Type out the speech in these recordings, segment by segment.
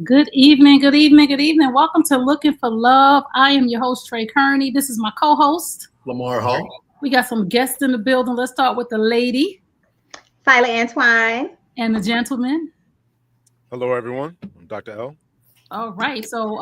Good evening, good evening, good evening. Welcome to Looking for Love. I am your host, Trey Kearney. This is my co-host. Lamar Hall. We got some guests in the building. Let's start with the lady Fila Antwine. and the gentleman. Hello, everyone. I'm Dr. L. All right. So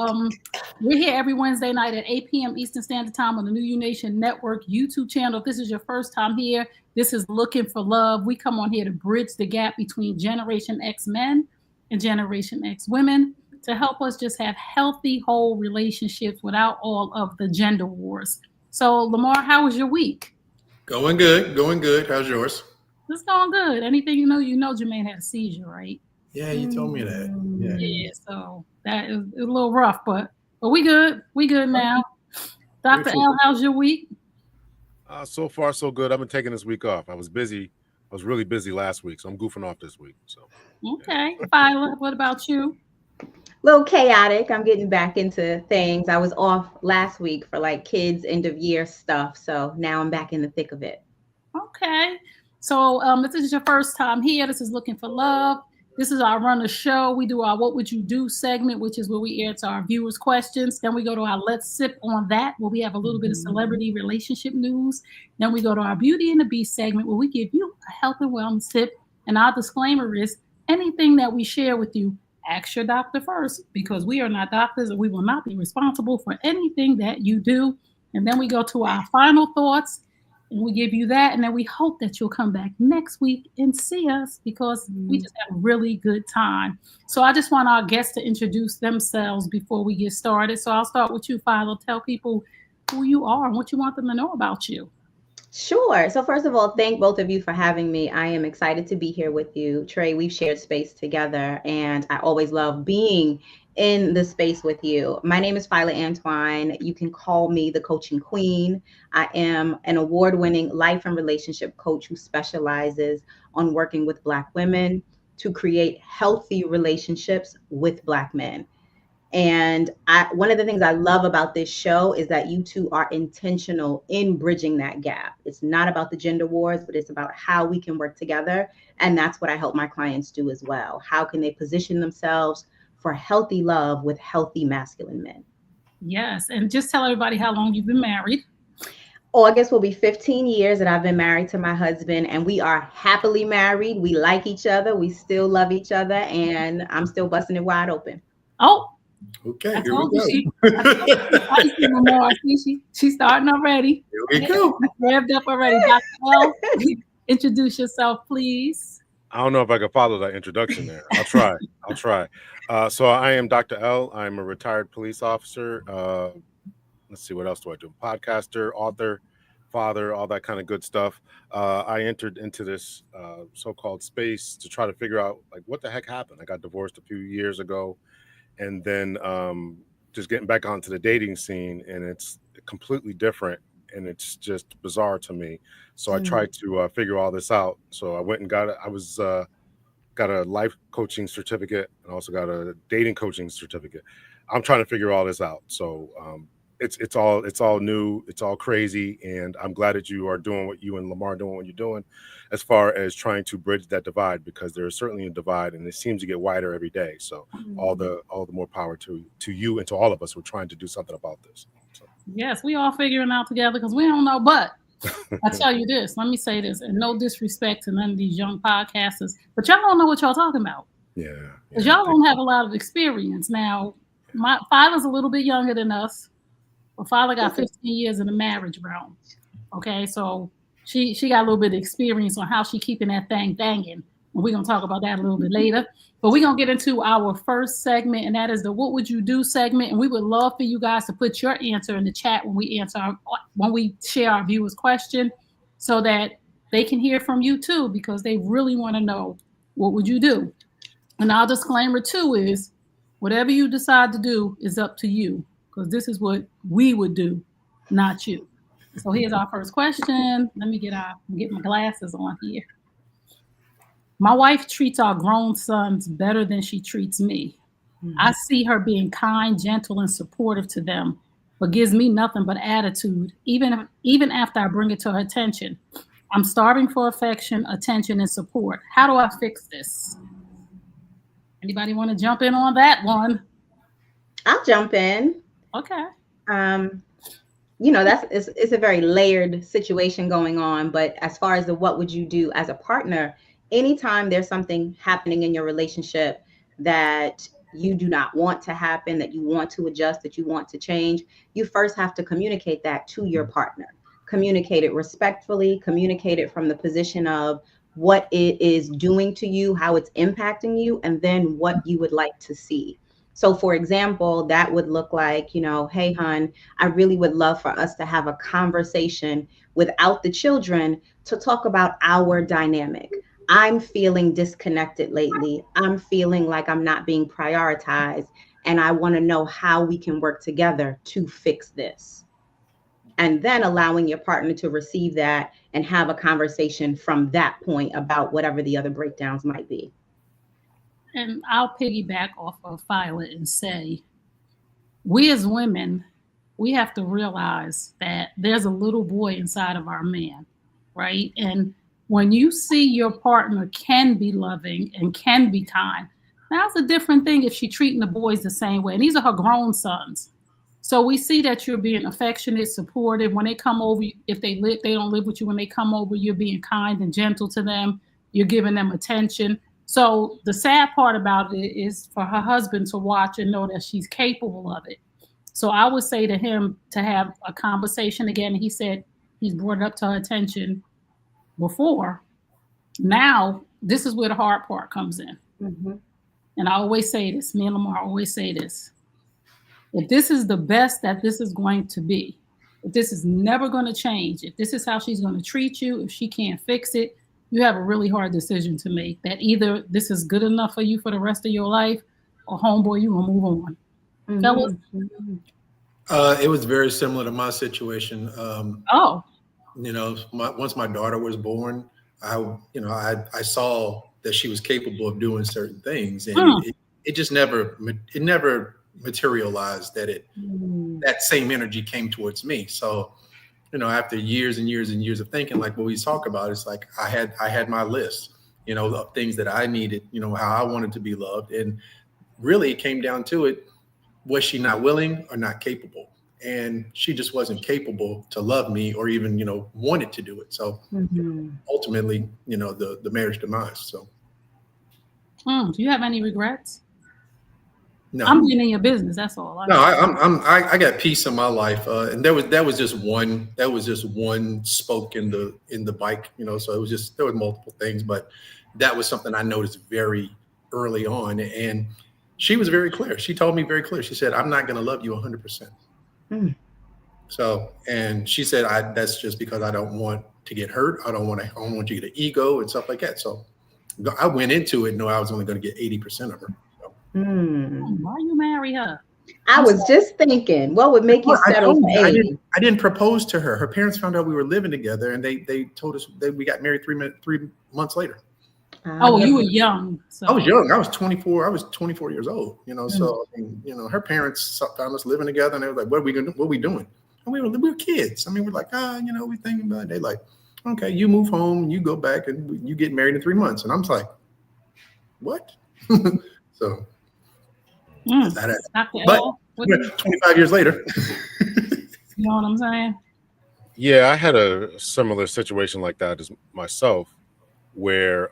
we're here every Wednesday night at 8 p.m. Eastern Standard Time on the New You Nation Network YouTube channel. If this is your first time here, this is Looking for Love. We come on here to bridge the gap between Generation X men and Generation X women to help us just have healthy, whole relationships without all of the gender wars. So, Lamar, how was your week? Going good. Going good. How's yours? It's going good. Anything you know Jermaine had a seizure, right? Yeah, you told me that. Yeah, so that is a little rough, but we good. We good now. Dr. L, how's your week? So far, so good. I've been taking this week off. I was busy. I was really busy last week, so I'm goofing off this week. So okay, Fila, what about you? A little chaotic. I'm getting back into things. I was off last week for like kids' end of year stuff, so now I'm back in the thick of it. Okay, so if this is your first time here, this is Looking for Love. This is our run of show. We do our What Would You Do segment, which is where we answer our viewers' questions. Then we go to our Let's Sip on That, where we have a little bit of celebrity relationship news. Then we go to our Beauty and the Beast segment, where we give you a health and wellness tip. And our disclaimer is anything that we share with you, ask your doctor first, because we are not doctors and we will not be responsible for anything that you do. And then we go to our final thoughts. And we give you that, and then we hope that you'll come back next week and see us because we just have a really good time. So I just want our guests to introduce themselves before we get started. So I'll start with you, Philo. Tell people who you are and what you want them to know about you. Sure. So first of all, thank both of you for having me. I am excited to be here with you. Trey, we've shared space together, and I always love being in the space with you. My name is Fila Antwine. You can call me the coaching queen. I am an award-winning life and relationship coach who specializes on working with Black women to create healthy relationships with Black men. And one of the things I love about this show is that you two are intentional in bridging that gap. It's not about the gender wars, but it's about how we can work together. And that's what I help my clients do as well. How can they position themselves for healthy love with healthy masculine men? Yes. And just tell everybody how long you've been married. August will be 15 years that I've been married to my husband, and we are happily married. We like each other. We still love each other, and I'm still busting it wide open. Oh, Okay, I here told we you go. She's starting already. Here we go. Revved up already. Dr. L, introduce yourself, please. I don't know if I can follow that introduction there. I'll try. So I am Dr. L. I'm a retired police officer. Let's see, what else do I do? Podcaster, author, father, all that kind of good stuff. I entered into this so-called space to try to figure out like what the heck happened. I got divorced a few years ago. And then just getting back onto the dating scene, and it's completely different, and it's just bizarre to me. So I tried to figure all this out. So I went and got a life coaching certificate, and also got a dating coaching certificate. I'm trying to figure all this out. So it's all new, it's all crazy, and I'm glad that you are doing what you and Lamar are doing what you're doing, as far as trying to bridge that divide, because there is certainly a divide, and it seems to get wider every day. So all the more power to you and to all of us who are trying to do something about this. So. Yes, we all figuring out together because we don't know. But I tell you this, let me say this, and no disrespect to none of these young podcasters, but y'all don't know what y'all talking about. Yeah. Because y'all don't have a lot of experience. Now, my father's a little bit younger than us. My father got 15 years in the marriage realm. Okay, so she got a little bit of experience on how she keeping that thing banging. And we're going to talk about that a little bit later. But we're going to get into our first segment, and that is the What Would You Do segment. And we would love for you guys to put your answer in the chat when we share our viewers' question, so that they can hear from you too, because they really want to know, what would you do? And our disclaimer too is, whatever you decide to do is up to you, because this is what we would do, not you. So here's our first question. Let me get my glasses on here. My wife treats our grown sons better than she treats me. I see her being kind, gentle, and supportive to them, but gives me nothing but attitude, even after I bring it to her attention. I'm starving for affection, attention, and support. How do I fix this? Anybody want to jump in on that one? I'll jump in. Okay. It's a very layered situation going on. But as far as what would you do as a partner, anytime there's something happening in your relationship that you do not want to happen, that you want to adjust, that you want to change, you first have to communicate that to your partner. Communicate it respectfully, communicate it from the position of what it is doing to you, how it's impacting you, and then what you would like to see. So, for example, that would look like, hey, hon, I really would love for us to have a conversation without the children to talk about our dynamic. I'm feeling disconnected lately. I'm feeling like I'm not being prioritized. And I want to know how we can work together to fix this. And then allowing your partner to receive that and have a conversation from that point about whatever the other breakdowns might be. And I'll piggyback off of Fila and say, we as women, we have to realize that there's a little boy inside of our man, right? And when you see your partner can be loving and can be kind, now it's a different thing if she's treating the boys the same way. And these are her grown sons. So we see that you're being affectionate, supportive. When they come over, if they don't live with you, when they come over, you're being kind and gentle to them. You're giving them attention. So the sad part about it is for her husband to watch and know that she's capable of it. So I would say to him to have a conversation again. He said he's brought it up to her attention before. Now, this is where the hard part comes in. Mm-hmm. And I always say this, me and Lamar always say this. If this is the best that this is going to be, if this is never going to change, if this is how she's going to treat you, if she can't fix it, you have a really hard decision to make, that either this is good enough for you for the rest of your life, or homeboy, you gonna move on. Mm-hmm. Fellas? It was very similar to my situation. Once my daughter was born, I saw that she was capable of doing certain things, and it just never materialized that that same energy came towards me. So, after years and years and years of thinking, like what we talk about, it's like I had my list, of things that I needed, how I wanted to be loved, and really it came down to it: was she not willing or not capable? And she just wasn't capable to love me or even, wanted to do it. So ultimately, the marriage demise. So. Do you have any regrets? No. I'm getting in your business. That's all. I got peace in my life, and that was just one spoke in the bike. So there was multiple things, but that was something I noticed very early on, and she was very clear. She told me very clear. She said, "I'm not going to love you 100%." So, and she said, "That's just because I don't want to get hurt. I don't want you to get an ego and stuff like that." So, I went into it knowing I was only going to get 80% of her. So. Why you marry her? I was just thinking, what would make you settle for 80? I didn't propose to her. Her parents found out we were living together, and they told us that we got married 3 months later. You were young. So. I was young. I was 24. I was 24 years old. So her parents found us living together, and they were like, "What are we gonna do? What are we doing?" And we were kids. I mean, we're like, we thinking about it. They like, okay, you move home, you go back, and you get married in 3 months. And I'm like, what? So. But 25 years later. You know what I'm saying? Yeah, I had a similar situation like that as myself, where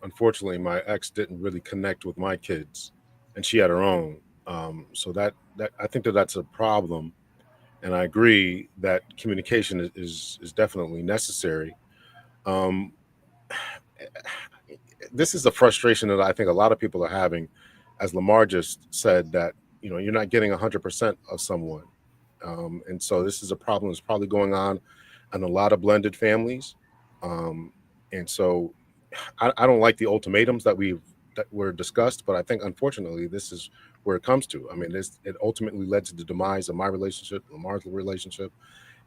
unfortunately my ex didn't really connect with my kids, and she had her own. So that I think that's a problem, and I agree that communication is definitely necessary. This is a frustration that I think a lot of people are having, as Lamar just said, that you're not getting 100% of someone, and so this is a problem that's probably going on in a lot of blended families. And so I don't like the ultimatums that were discussed, but I think unfortunately this is where it comes to. I mean, it ultimately led to the demise of my relationship, Lamar's relationship,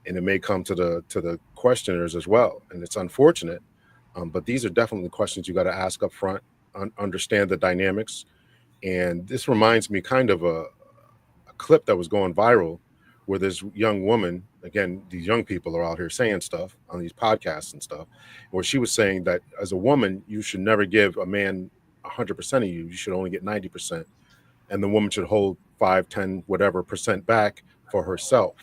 and it may come to the questioners as well. And it's unfortunate, but these are definitely questions you got to ask up front, understand the dynamics. And this reminds me kind of a clip that was going viral, where this young woman, again, these young people are out here saying stuff on these podcasts and stuff, where she was saying that as a woman, you should never give a man 100% of you. You should only get 90%. And the woman should hold 5, 10, whatever percent back for herself,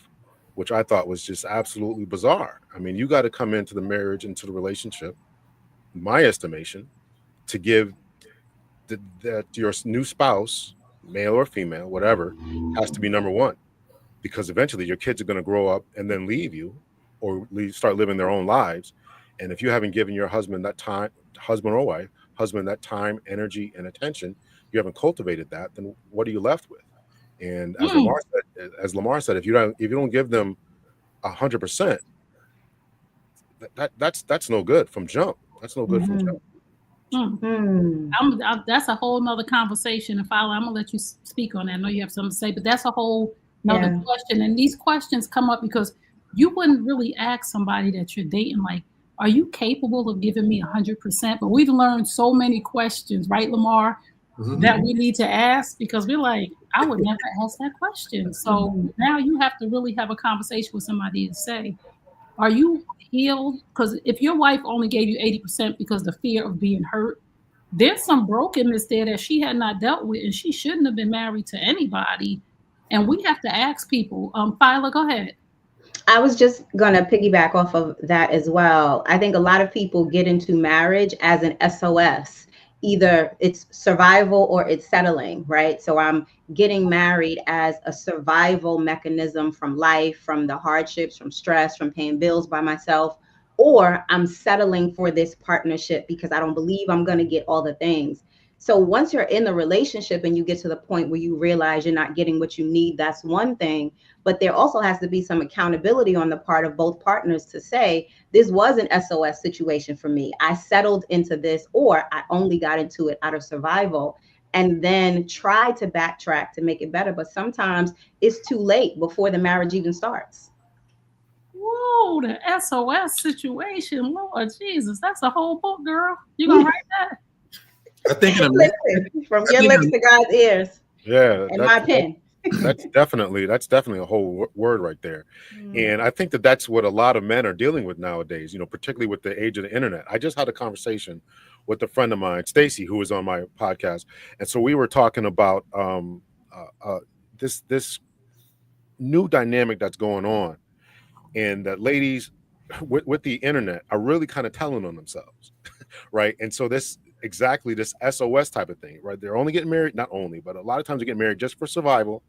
which I thought was just absolutely bizarre. I mean, you got to come into the marriage, into the relationship, in my estimation, to give that your new spouse, male or female, whatever, has to be number one, because eventually your kids are going to grow up and then leave you or start living their own lives. And if you haven't given your husband that time, husband or wife, husband that time, energy, and attention, you haven't cultivated that, then what are you left with? And as Lamar said, if you don't give them 100%, that's no good from jump. That's no good from jump. That's a whole nother conversation. And Fila, I'm gonna let you speak on that. I know you have something to say, but that's a whole nother question. And these questions come up because you wouldn't really ask somebody that you're dating, like, are you capable of giving me 100%? But we've learned so many questions, right, Lamar, that we need to ask, because we're like, I would never ask that question. So now you have to really have a conversation with somebody to say, are you healed? Because if your wife only gave you 80% because the fear of being hurt, there's some brokenness there that she had not dealt with, and she shouldn't have been married to anybody. And we have to ask people. Fila, go ahead. I was just going to piggyback off of that as well. I think a lot of people get into marriage as an SOS. Either it's survival or it's settling, right? So I'm getting married as a survival mechanism from life, from the hardships, from stress, from paying bills by myself, or I'm settling for this partnership because I don't believe I'm going to get all the things. So once you're in the relationship and you get to the point where you realize you're not getting what you need, that's one thing. But there also has to be some accountability on the part of both partners to say, this was an SOS situation for me. I settled into this, or I only got into it out of survival, and then try to backtrack to make it better. But sometimes it's too late before the marriage even starts. Whoa, the SOS situation. Lord Jesus, that's a whole book, girl. You gonna write that? I think from your lips to God's ears. Yeah, and my pen. That's definitely a whole word right there. And I think that's what a lot of men are dealing with nowadays, particularly with the age of the internet. I just had a conversation with a friend of mine, Stacy, who was on my podcast. And so we were talking about this new dynamic that's going on, and that ladies with the internet are really kind of telling on themselves. Right. And so this SOS type of thing, right? They're only getting married, not only, but a lot of times they get married just for survival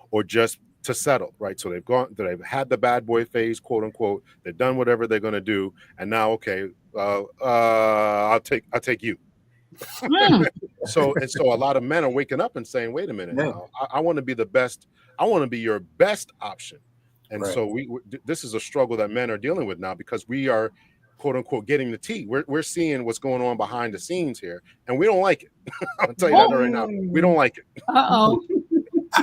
or just to settle, right? So they've had the bad boy phase, quote unquote. They've done whatever they're going to do. And now, okay, I'll take you. So a lot of men are waking up and saying, wait a minute, now, I want to be the best. I want to be your best option. And so this is a struggle that men are dealing with now, because we are, quote unquote, getting the tea. We're seeing what's going on behind the scenes here, and we don't like it. I'll tell you that right now. We don't like it.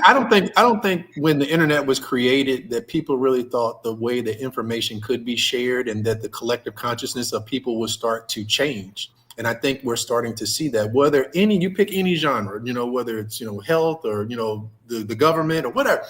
I don't think when the internet was created that people really thought the way that information could be shared and that the collective consciousness of people would start to change. And I think we're starting to see that, whether you pick any genre, whether it's, health or, the government or whatever,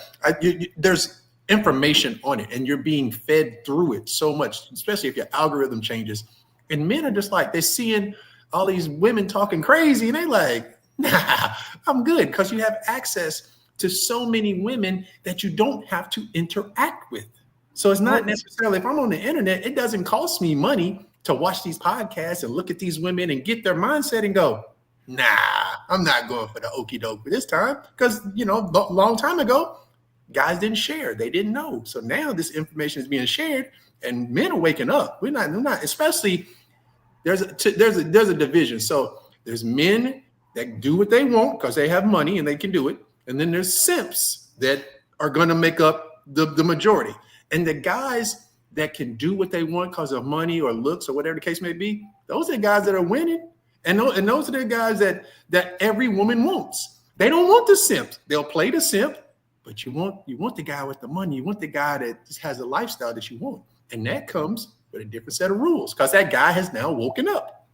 there's information on it, and you're being fed through it so much, especially if your algorithm changes. And men are just like, they're seeing all these women talking crazy, and they like, nah, I'm good, because you have access to so many women that you don't have to interact with. So it's not necessarily, if I'm on the internet, it doesn't cost me money to watch these podcasts and look at these women and get their mindset and go, nah, I'm not going for the okie doke for this time, because long time ago, guys didn't share. They didn't know. So now this information is being shared, and men are waking up. We're not, especially there's a division. So there's men that do what they want because they have money and they can do it. And then there's simps that are going to make up the majority. And the guys that can do what they want because of money or looks or whatever the case may be, those are the guys that are winning. And those are the guys that every woman wants. They don't want the simps. They'll play the simp. But you want the guy with the money. You want the guy that just has a lifestyle that you want. And that comes with a different set of rules, because that guy has now woken up.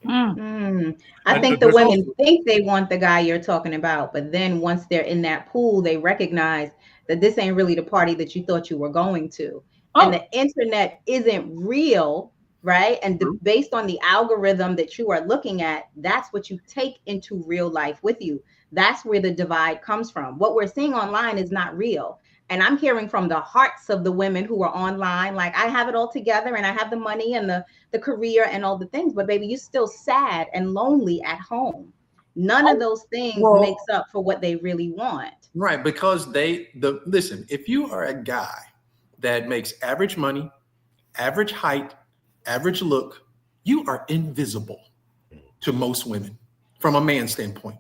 I think the women think they want the guy you're talking about. But then once they're in that pool, they recognize that this ain't really the party that you thought you were going to. And the internet isn't real, right? And based on the algorithm that you are looking at, that's what you take into real life with you. That's where the divide comes from. What we're seeing online is not real. And I'm hearing from the hearts of the women who are online, like, I have it all together and I have the money and the career and all the things, but baby, you're still sad and lonely at home. None of those things makes up for what they really want. Right, because listen, if you are a guy that makes average money, average height, average look, you are invisible to most women from a man's standpoint.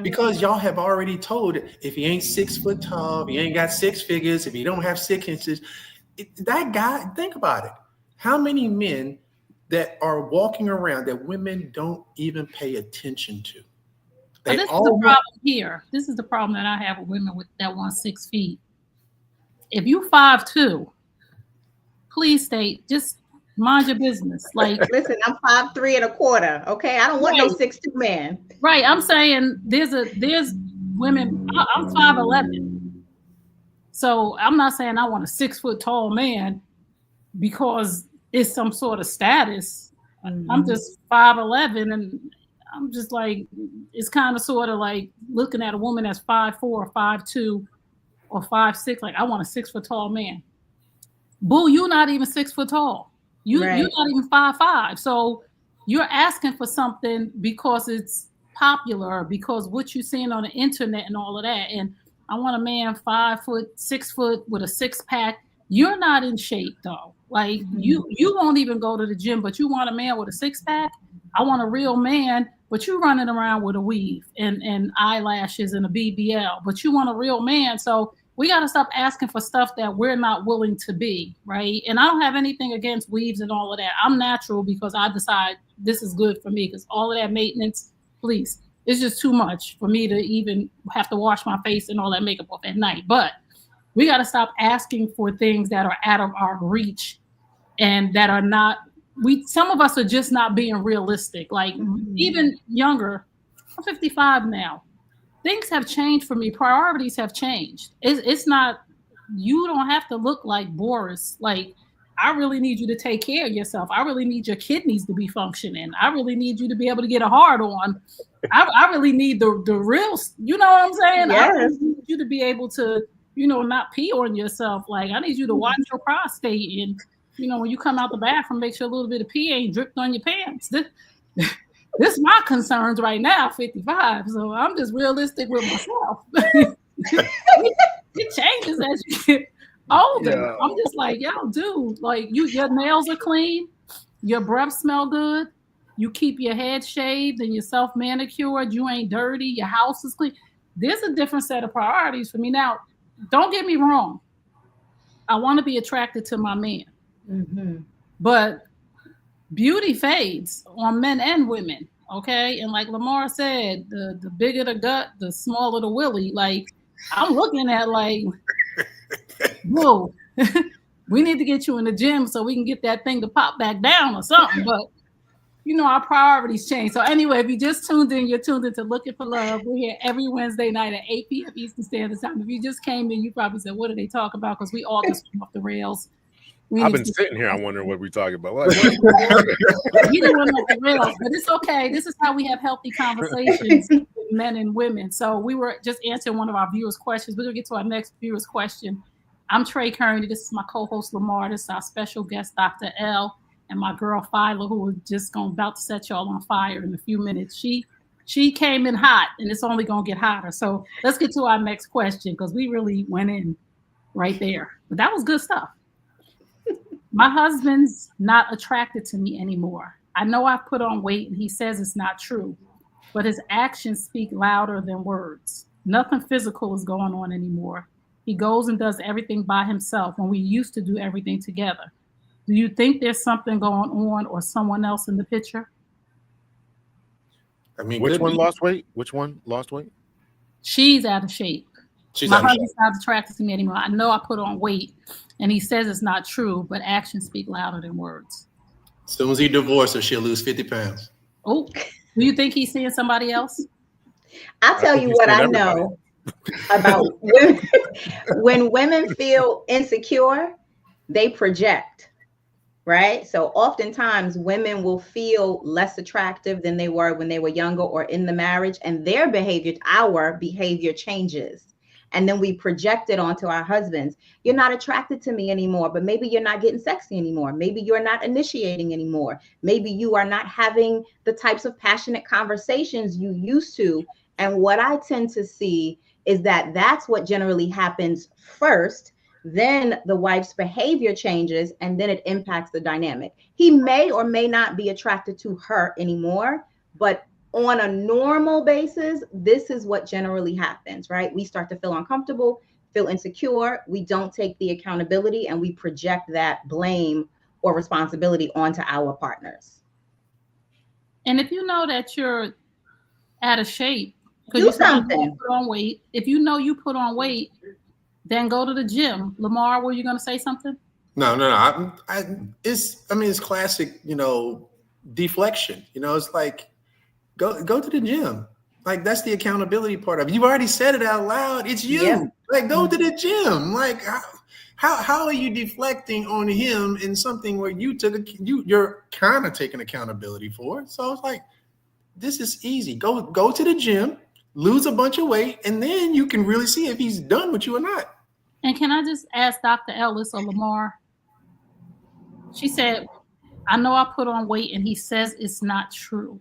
Because y'all have already told, if he ain't 6 foot tall, if he ain't got 6 figures, if he don't have 6 inches, that guy, think about it. How many men that are walking around that women don't even pay attention to? This is the problem here. This is the problem that I have with women that want 6 feet. If you 5'2", please just mind your business. Like, listen, I'm 5'3 1/4. Okay, I don't want no 6'2" man. Right. I'm saying there's women. I'm 5'11", so I'm not saying I want a 6 foot tall man because it's some sort of status. I'm just 5'11", and I'm just like, it's kind of sort of like looking at a woman that's 5'4", or 5'2", or 5'6". Like, I want a 6 foot tall man. Boo, you're not even 6 foot tall. You're not even 5'5". So you're asking for something because it's popular, because what you're seeing on the internet and all of that. And I want a man 5 foot, 6 foot with a 6-pack. You're not in shape though. Like, you won't even go to the gym, but you want a man with a 6-pack. I want a real man, but you running around with a weave and eyelashes and a BBL, but you want a real man. So we got to stop asking for stuff that we're not willing to be, right? And I don't have anything against weaves and all of that. I'm natural because I decide this is good for me, because all of that maintenance, please, it's just too much for me to even have to wash my face and all that makeup off at night. But we got to stop asking for things that are out of our reach and that are not, some of us are just not being realistic. Like, even younger, I'm 55 now. Things have changed for me. Priorities have changed. It's not, you don't have to look like Boris. Like, I really need you to take care of yourself. I really need your kidneys to be functioning. I really need you to be able to get a hard on. I really need the real, you know what I'm saying? Yes. I really need you to be able to, not pee on yourself. Like, I need you to watch your prostate, and, when you come out the bathroom, make sure a little bit of pee ain't dripped on your pants. This is my concerns right now, 55. So I'm just realistic with myself. It changes as you get older. Yeah. I'm just like, yo, dude, like, your nails are clean, your breath smell good, you keep your head shaved and yourself manicured, you ain't dirty, your house is clean. There's a different set of priorities for me. Now, don't get me wrong. I want to be attracted to my man. But beauty fades on men and women, okay? And like Lamar said, the bigger the gut, the smaller the willy. Like, I'm looking at, like, whoa, we need to get you in the gym so we can get that thing to pop back down or something. But, our priorities change. So anyway, if you just tuned in, you're tuned into Looking for Love. We're here every Wednesday night at 8 p.m. Eastern Standard Time. If you just came in, you probably said, what do they talk about? Because we all just went off the rails. I've been sitting here, I'm wondering what we're talking about. Like, we didn't went off the rails, but it's okay. This is how we have healthy conversations with men and women. So we were just answering one of our viewers' questions. We're going to get to our next viewer's question. I'm Trey Kearney. This is my co-host, Lamar. This is our special guest, Dr. L, and my girl, Fila, who was just about to set y'all on fire in a few minutes. She came in hot, and it's only going to get hotter. So let's get to our next question, because we really went in right there. But that was good stuff. My husband's not attracted to me anymore. I know I've put on weight, and he says it's not true, but his actions speak louder than words. Nothing physical is going on anymore. He goes and does everything by himself when we used to do everything together. Do you think there's something going on or someone else in the picture? I mean, which one lost weight? Which one lost weight? She's out of shape. My husband's not attracted to me anymore. I know I put on weight, and he says it's not true, but actions speak louder than words. As soon as he divorces her, she'll lose 50 pounds. Oh, do you think he's seeing somebody else? I'll tell you what I know about women. When women feel insecure, they project. right? So oftentimes women will feel less attractive than they were when they were younger or in the marriage, and our behavior changes. And then we project it onto our husbands. You're not attracted to me anymore, but maybe you're not getting sexy anymore. Maybe you're not initiating anymore. Maybe you are not having the types of passionate conversations you used to. And what I tend to see is that that's what generally happens first. Then the wife's behavior changes, and then it impacts the dynamic. He may or may not be attracted to her anymore, but on a normal basis, this is what generally happens, right? We start to feel uncomfortable, feel insecure. We don't take the accountability, and we project that blame or responsibility onto our partners. And if you know that you're out of shape, because Do you said you something. put on weight, if you know you put on weight, then go to the gym. Lamar, were you going to say something? No. It's classic, deflection. It's like go to the gym. Like that's the accountability part of it. You've already said it out loud. It's you. Yeah. Like go to the gym. Like how are you deflecting on him in something where you're kind of taking accountability for it? So it's like this is easy. Go to the gym, lose a bunch of weight, and then you can really see if he's done with you or not. And can I just ask Dr. Ellis or Lamar? She said, I know I put on weight, and he says it's not true.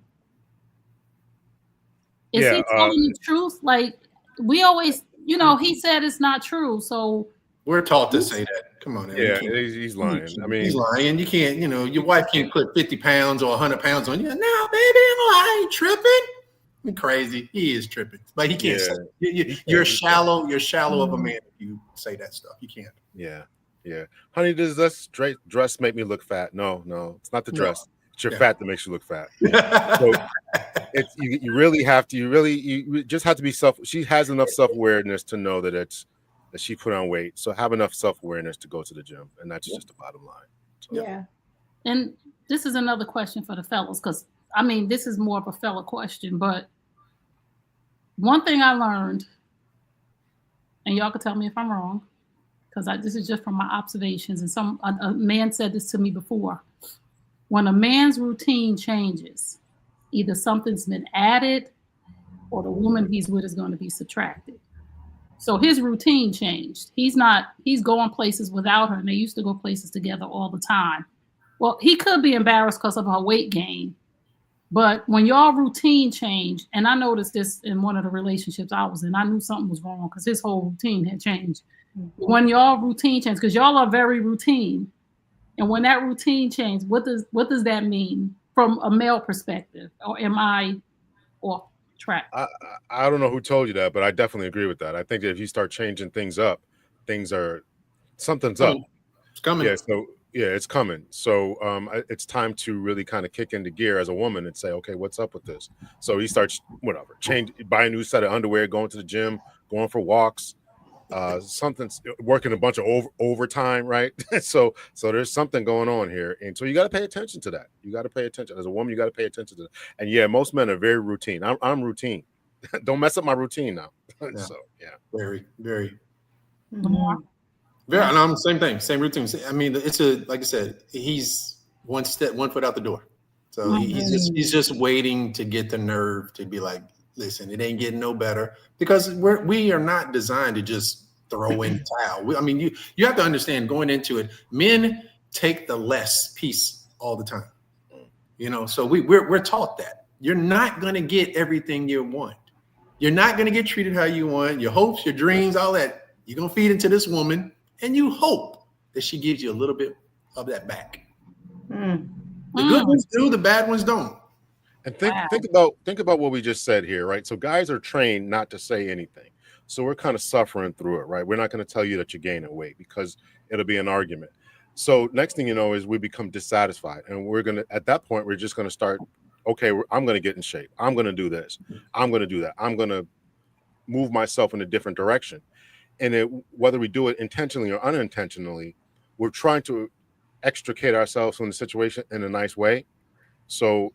Is he telling the truth? Like, we always, he said it's not true. So we're taught to say that. Come on, man. Yeah, he's lying. I mean, he's lying. You can't, your wife can't put 50 pounds or 100 pounds on you. No, baby, I ain't tripping. You're crazy. He is tripping, but he can't say it. You're shallow. You're shallow of a man if you say that stuff. You can't. Yeah. Honey, does this dress make me look fat? No, it's not the dress. No. It's your fat that makes you look fat. So you really have to. You just have to be She has enough self-awareness to know that she put on weight. So have enough self-awareness to go to the gym, and that's just the bottom line. So. Yeah. And this is another question for the fellas, because this is more of a fella question, but one thing I learned, and y'all can tell me if I'm wrong, because this is just from my observations, and a man said this to me before. When a man's routine changes, either something's been added or the woman he's with is going to be subtracted. So his routine changed. He's going places without her, and they used to go places together all the time. Well, he could be embarrassed because of her weight gain. But when y'all routine changed, and I noticed this in one of the relationships I was in, I knew something was wrong because his whole routine had changed. Mm-hmm. When y'all routine changed, because y'all are very routine, and when that routine changed, what does that mean from a male perspective? Or am I off track? I don't know who told you that, but I definitely agree with that. I think that if you start changing things up, something's up. It's coming. Yeah, so it's coming. So it's time to really kind of kick into gear as a woman and say, okay, what's up with this? So he starts buy a new set of underwear, going to the gym, going for walks, something's working a bunch of overtime, right? so there's something going on here, and so you got to pay attention to that. You got to pay attention as a woman. You got to pay attention to that. And most men are very routine. I'm routine. Don't mess up my routine now. So very, very. Mm-hmm. Very, and I'm same thing, same routine. It's like I said, he's one foot out the door. So he's just waiting to get the nerve to be like, listen, it ain't getting no better, because we are not designed to just throw in the towel. You have to understand going into it, men take the less piece all the time. So we're taught that you're not going to get everything you want. You're not going to get treated how you want. Your hopes, your dreams, all that, you're going to feed into this woman, and you hope that she gives you a little bit of that back. The good ones do, the bad ones don't. And think about what we just said here, right? So guys are trained not to say anything. So we're kind of suffering through it, right? We're not going to tell you that you're gaining weight because it'll be an argument. So next thing you know is we become dissatisfied, and at that point we're just going to start. Okay, I'm going to get in shape. I'm going to do this. I'm going to do that. I'm going to move myself in a different direction. And whether we do it intentionally or unintentionally, we're trying to extricate ourselves from the situation in a nice way. So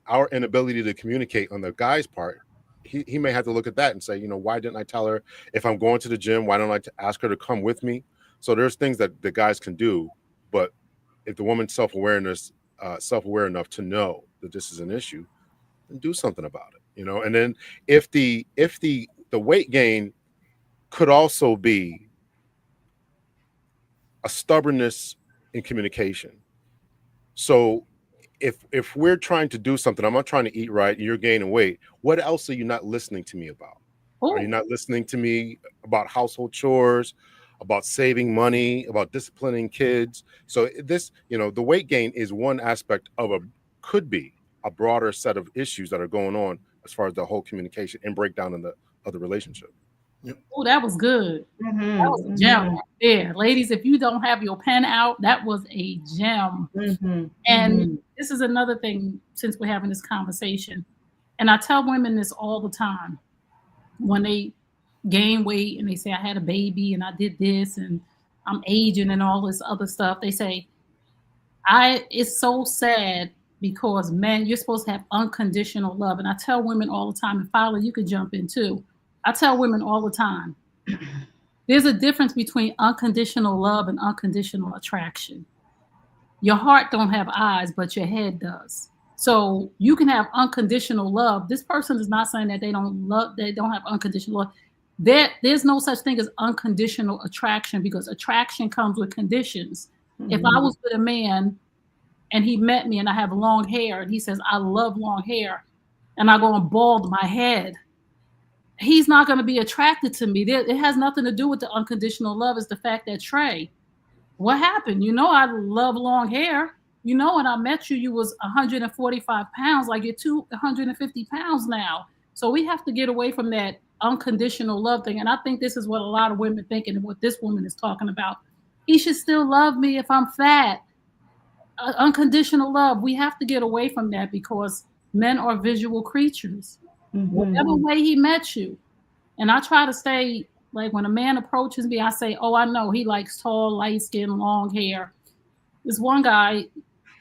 our inability to communicate on the guy's part, he may have to look at that and say, why didn't I tell her if I'm going to the gym? Why don't I ask her to come with me? So there's things that the guys can do, but if the woman's self-aware enough to know that this is an issue, then do something about it, you know. And then if the weight gain could also be a stubbornness in communication. So if we're trying to do something, I'm not trying to eat right and you're gaining weight, what else are you not listening to me about? Are you not listening to me about household chores, about saving money, about disciplining kids? So this, you know, the weight gain is one aspect of could be a broader set of issues that are going on as far as the whole communication and breakdown in the other relationship. Yep. Oh, that was good. Mm-hmm. That was a gem right there. Ladies, if you don't have your pen out, that was a gem. Mm-hmm. And this is another thing, since we're having this conversation, and I tell women this all the time, when they gain weight and they say, I had a baby and I did this and I'm aging and all this other stuff, they say, it's so sad because men, you're supposed to have unconditional love. And I tell women all the time, and Fila, you could jump in too. I tell women all the time, there's a difference between unconditional love and unconditional attraction. Your heart don't have eyes, but your head does. So you can have unconditional love. This person is not saying that they don't have unconditional love. There's no such thing as unconditional attraction, because attraction comes with conditions. Mm-hmm. If I was with a man and he met me and I have long hair and he says, I love long hair, and I go and bald my head, he's not going to be attracted to me. It has nothing to do with the unconditional love. It's the fact that, Trey, what happened? You know, I love long hair. You know, when I met you, you was 145 pounds, like you're 250 pounds now. So we have to get away from that unconditional love thing. And I think this is what a lot of women think, and what this woman is talking about. He should still love me if I'm fat. Unconditional love. We have to get away from that, because men are visual creatures. Mm-hmm. Whatever way he met you. And I try to stay, like, when a man approaches me, I say, oh, I know he likes tall, light skin, long hair. This one guy,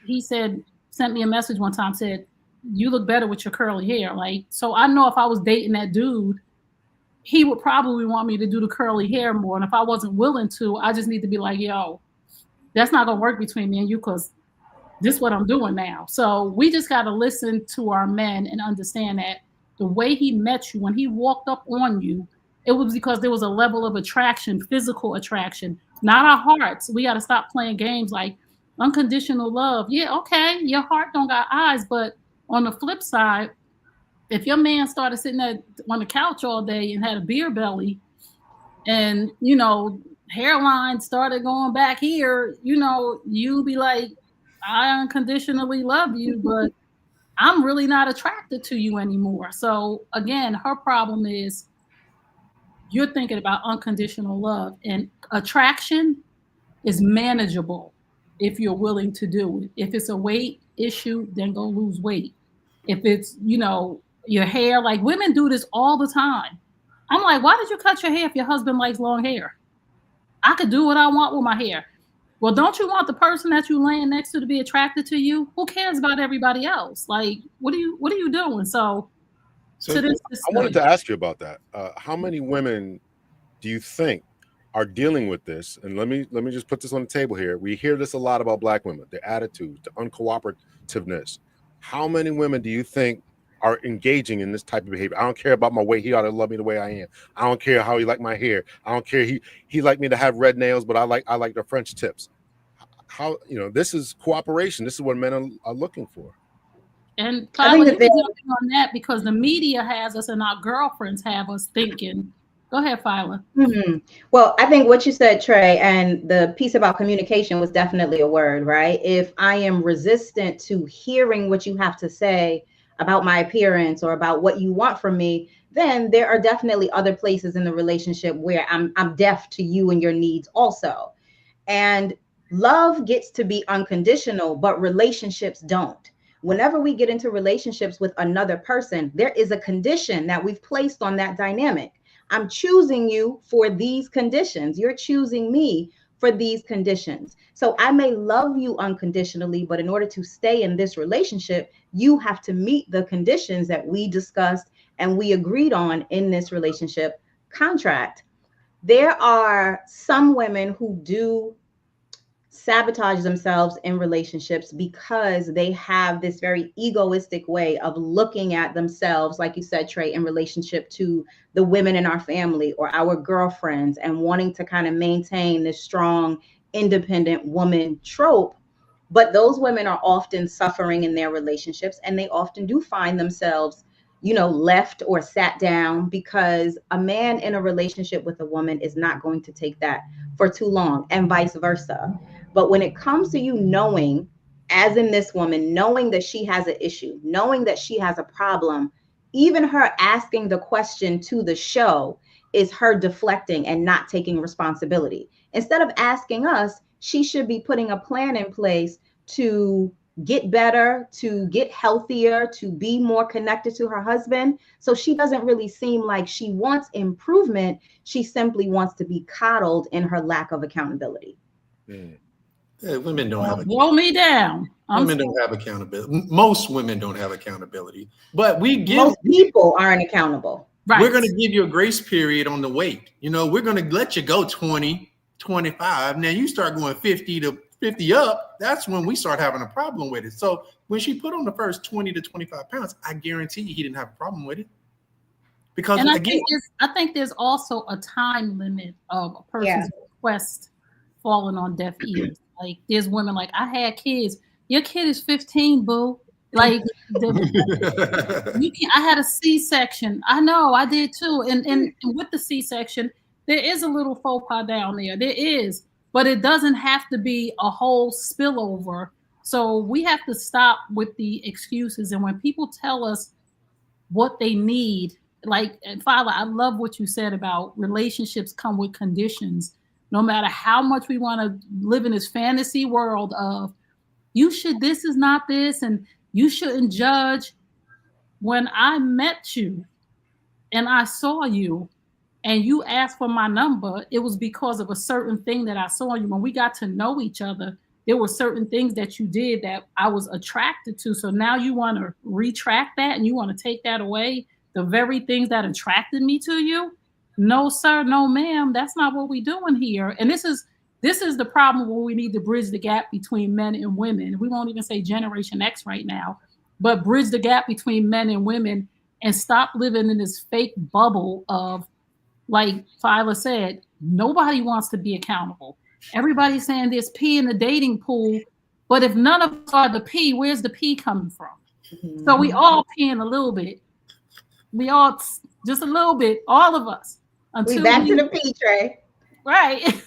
he sent me a message one time, said, you look better with your curly hair. Like, so I know if I was dating that dude, he would probably want me to do the curly hair more. And if I wasn't willing to, I just need to be like, yo, that's not going to work between me and you, because this is what I'm doing now. So we just got to listen to our men and understand that the way he met you, when he walked up on you, it was because there was a level of attraction, physical attraction, not our hearts. We got to stop playing games like unconditional love. Yeah, okay, your heart don't got eyes, but on the flip side, if your man started sitting there on the couch all day and had a beer belly, and, you know, hairline started going back here, you know, you'll be like, I unconditionally love you, but I'm really not attracted to you anymore. So again, her problem is you're thinking about unconditional love, and attraction is manageable if you're willing to do it. If it's a weight issue, then go lose weight. If it's, you know, your hair, like women do this all the time. I'm like, why did you cut your hair if your husband likes long hair? I could do what I want with my hair. Well, don't you want the person that you laying next to be attracted to you? Who cares about everybody else? Like, what are you doing? So I wanted to ask you about that. How many women do you think are dealing with this? And let me just put this on the table here. We hear this a lot about Black women, their attitude, the uncooperativeness. How many women do you think are engaging in this type of behavior? I don't care about my weight. He ought to love me the way I am. I don't care how he like my hair. I don't care. He like me to have red nails, but I like the French tips. How, you know, this is cooperation. This is what men are looking for. And I think that on that, because the media has us and our girlfriends have us thinking. Go ahead, Fila. Mm-hmm. Well, I think what you said, Trey, and the piece about communication was definitely a word, right? If I am resistant to hearing what you have to say about my appearance or about what you want from me, then there are definitely other places in the relationship where I'm deaf to you and your needs also. And love gets to be unconditional, but relationships don't. Whenever we get into relationships with another person, there is a condition that we've placed on that dynamic. I'm choosing you for these conditions. You're choosing me for these conditions. So I may love you unconditionally, but in order to stay in this relationship, you have to meet the conditions that we discussed and we agreed on in this relationship contract. There are some women who do sabotage themselves in relationships because they have this very egoistic way of looking at themselves, like you said, Trey, in relationship to the women in our family or our girlfriends, and wanting to kind of maintain this strong, independent woman trope. But those women are often suffering in their relationships, and they often do find themselves, left or sat down, because a man in a relationship with a woman is not going to take that for too long, and vice versa. But when it comes to you knowing, as in this woman, knowing that she has an issue, knowing that she has a problem, even her asking the question to the show is her deflecting and not taking responsibility. Instead of asking us, she should be putting a plan in place to get better, to get healthier, to be more connected to her husband. So she doesn't really seem like she wants improvement. She simply wants to be coddled in her lack of accountability. Yeah, women don't have blow me down. Women don't have accountability. Most women don't have accountability, but most people aren't accountable. Right. We're going to give you a grace period on the weight. We're going to let you go 20, 25. Now you start going 50 to 50 up. That's when we start having a problem with it. So when she put on the first 20 to 25 pounds, I guarantee you he didn't have a problem with it. Because I think there's also a time limit of a person's request falling on deaf ears. Like there's women like, I had kids. Your kid is 15, boo. Like I had a C-section. I know, I did too. And with the C-section, there is a little faux pas down there. There is, but it doesn't have to be a whole spillover. So we have to stop with the excuses. And when people tell us what they need, like Fila, I love what you said about relationships come with conditions. No matter how much we want to live in this fantasy world of this is not this, and you shouldn't judge. When I met you and I saw you and you asked for my number, it was because of a certain thing that I saw you. When we got to know each other, there were certain things that you did that I was attracted to. So now you want to retract that and you want to take that away, the very things that attracted me to you? No, sir, no, ma'am. That's not what we're doing here. And this is the problem where we need to bridge the gap between men and women. We won't even say Generation X right now, but bridge the gap between men and women and stop living in this fake bubble of, like Fila said, nobody wants to be accountable. Everybody's saying there's pee in the dating pool, but if none of us are the pee, where's the pee coming from? Mm-hmm. So we all peeing a little bit. We all just a little bit, all of us. We back to the pee tray. Right.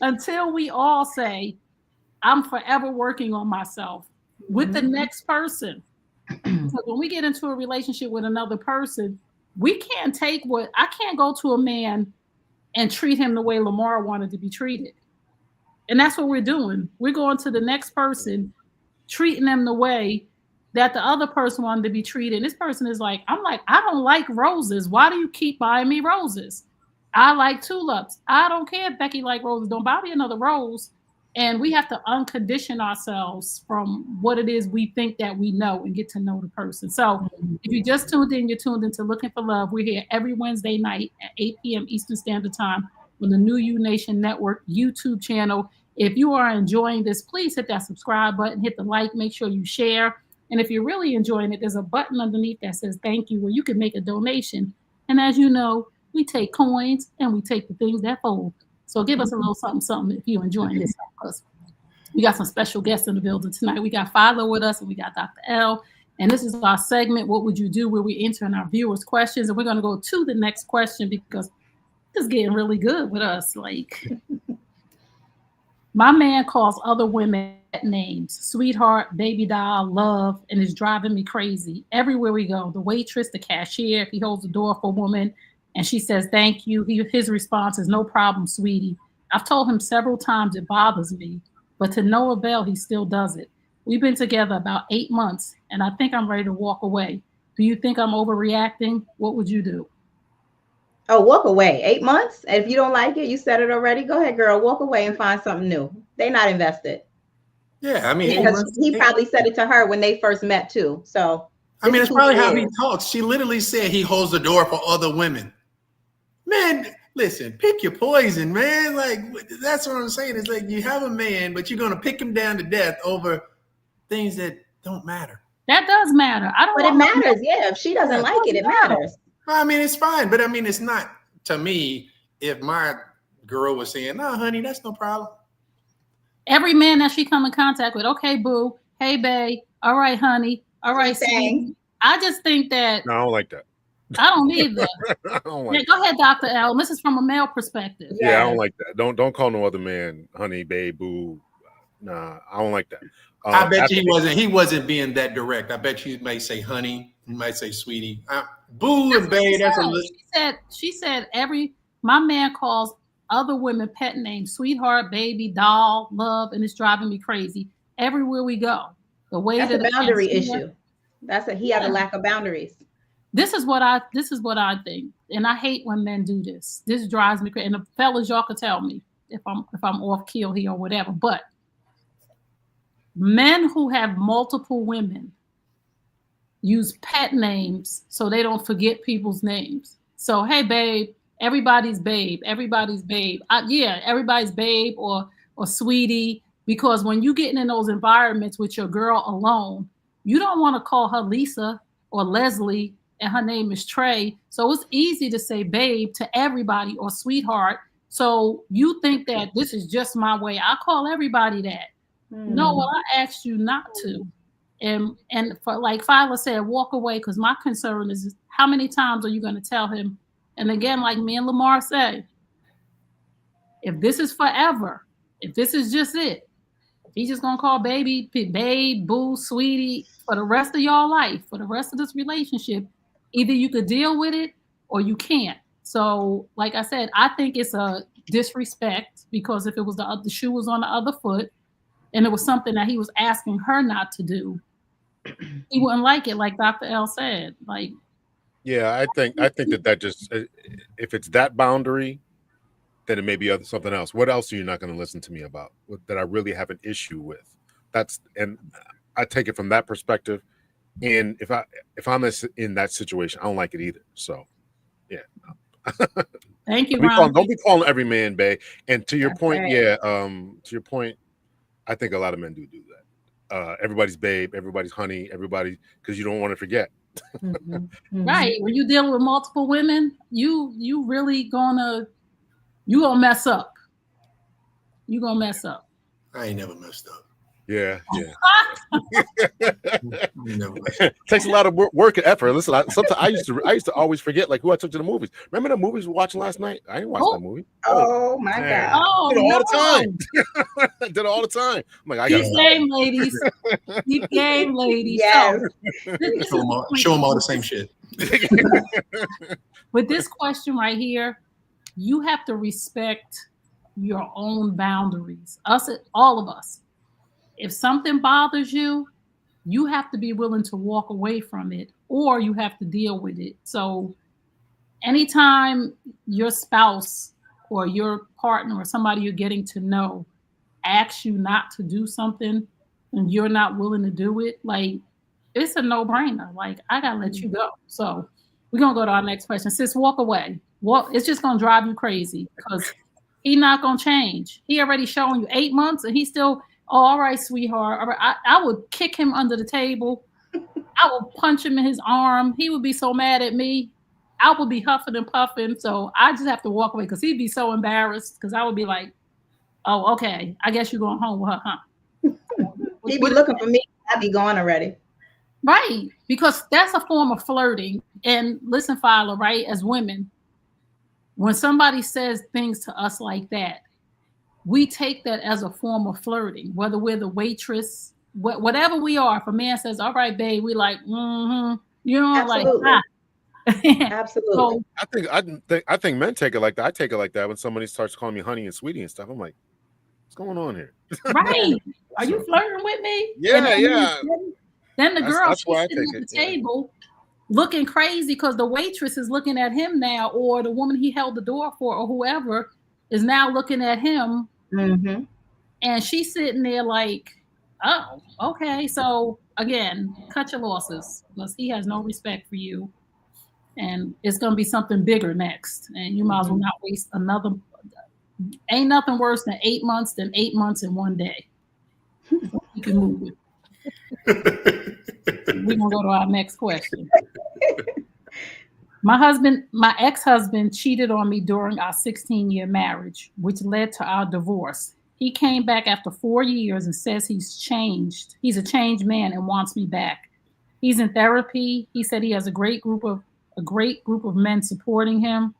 Until we all say, I'm forever working on myself with the next person. Because when we get into a relationship with another person, I can't go to a man and treat him the way Lamar wanted to be treated. And that's what we're doing. We're going to the next person, treating them the way that the other person wanted to be treated. This person is like, I don't like roses. Why do you keep buying me roses? I like tulips. I don't care if Becky like roses. Don't buy me another rose. And we have to uncondition ourselves from what it is we think that we know and get to know the person. So if you just tuned in, you're tuned into Looking for Love. We're here every Wednesday night at 8 p.m. Eastern Standard Time on the New You Nation Network YouTube channel. If you are enjoying this, please hit that subscribe button, hit the like, make sure you share. And if you're really enjoying it, there's a button underneath that says thank you, where you can make a donation. And as you know, we take coins and we take the things that fold. So give us a little something if you're enjoying this. Because we got some special guests in the building tonight. We got Fila with us and we got Dr. L. And this is our segment, What Would You Do?, where we answer our viewers' questions. And we're going to go to the next question because it's getting really good with us. Like, my man calls other women names, sweetheart, baby doll, love, and it's driving me crazy. Everywhere we go, the waitress, the cashier, if he holds the door for a woman and she says, thank you, his response is, no problem, sweetie. I've told him several times it bothers me, but to no avail, he still does it. We've been together about 8 months, and I think I'm ready to walk away. Do you think I'm overreacting? What would you do? Oh, walk away. 8 months? And if you don't like it, you said it already. Go ahead, girl. Walk away and find something new. They're not invested. Yeah, I mean, because he probably said it to her when they first met too. So I mean, it's probably how he talks. She literally said he holds the door for other women. Man, listen, pick your poison, man. Like, that's what I'm saying. It's like you have a man, but you're gonna pick him down to death over things that don't matter. That does matter. I don't. But it matters. Yeah, if she doesn't like it, it matters. I mean, it's fine, but I mean, it's not to me. If my girl was saying, "No, honey, that's no problem." Every man that she come in contact with, okay, boo, hey, babe, all right, honey, all right, sweetie. I just think that. No, I don't like that. I don't either. I don't like Go ahead, Dr. L. This is from a male perspective. Yeah, I don't like that. Don't call no other man honey, babe, boo. Nah, I don't like that. I bet he wasn't being that direct. I bet you might say honey, you might say sweetie. Boo and babe, that's a list. She said my man calls other women pet names, sweetheart, baby, doll, love, and it's driving me crazy. Everywhere we go. The way that's a boundary issue. He has a lack of boundaries. This is what I think, and I hate when men do this. This drives me crazy. And the fellas, y'all could tell me if I'm off keel here or whatever. But men who have multiple women use pet names so they don't forget people's names. So hey, babe, everybody's babe, everybody's babe. Everybody's babe or sweetie. Because when you getting in those environments with your girl alone, you don't want to call her Lisa or Leslie. And her name is Trey. So it's easy to say babe to everybody or sweetheart. So you think that this is just my way. I call everybody that. No, well, I asked you not to. And for like Fila said, walk away, because my concern is how many times are you going to tell him? And again, like me and Lamar say, if this is forever, if this is just it, if he's just going to call baby, babe, boo, sweetie, for the rest of your life, for the rest of this relationship, either you could deal with it or you can't. So, like I said, I think it's a disrespect, because if it was the shoe was on the other foot and it was something that he was asking her not to do, he wouldn't like it, like Dr. L said. Like, yeah, I think that just, if it's that boundary, then it may be something else. What else are you not going to listen to me about that I really have an issue with? And I take it from that perspective. And if I'm in that situation, I don't like it either. So, yeah. Thank you, Ron. Don't be calling every man bae. And to your point, to your point, I think a lot of men do that. Everybody's babe, everybody's honey, everybody, because you don't want to forget. Right. When you deal with multiple women, you really gonna mess up. You gonna mess up. I ain't never messed up. Yeah. Takes a lot of work and effort. Listen, sometimes I used to always forget like who I took to the movies. Remember the movies we watched last night? I didn't watch that movie. Oh my God! Oh, did it all the time. I did it all the time. I'm like, Deep game, ladies. Deep game, ladies. Yes. So, show them all the same shit. With this question right here, you have to respect your own boundaries. All of us. If something bothers you, you have to be willing to walk away from it, or you have to deal with it. So anytime your spouse or your partner or somebody you're getting to know asks you not to do something and you're not willing to do it, like, it's a no-brainer. Like, I gotta let you go. So we're gonna go to our next question. Sis, walk away. It's just gonna drive you crazy, because he's not gonna change. He already shown you 8 months and he's still, oh, all right, sweetheart. All right. I would kick him under the table. I would punch him in his arm. He would be so mad at me. I would be huffing and puffing. So I just have to walk away, because he'd be so embarrassed, because I would be like, oh, okay, I guess you're going home with her, huh? He'd be looking for me. I'd be gone already. Right. Because that's a form of flirting. And listen, Fila, right, as women, when somebody says things to us like that, we take that as a form of flirting, whether we're the waitress, whatever we are. If a man says, all right, babe, we like, you know, absolutely. Like, Absolutely. So, I think men take it like that. I take it like that when somebody starts calling me honey and sweetie and stuff. I'm like, what's going on here? Right. Are you flirting with me? Yeah. Then the girl, she's sitting at the table looking crazy because the waitress is looking at him now, or the woman he held the door for, or whoever is now looking at him. Mm-hmm. And she's sitting there like, oh, okay. So again, cut your losses, because he has no respect for you. and it's going to be something bigger next. And you might as well not waste another. Ain't nothing worse than 8 months than 8 months in one day. You can move it. We're going to go to our next question. My ex-husband cheated on me during our 16-year marriage, which led to our divorce. He came back after 4 years and says he's changed. He's a changed man and wants me back. He's in therapy. He said he has a great group of men supporting him.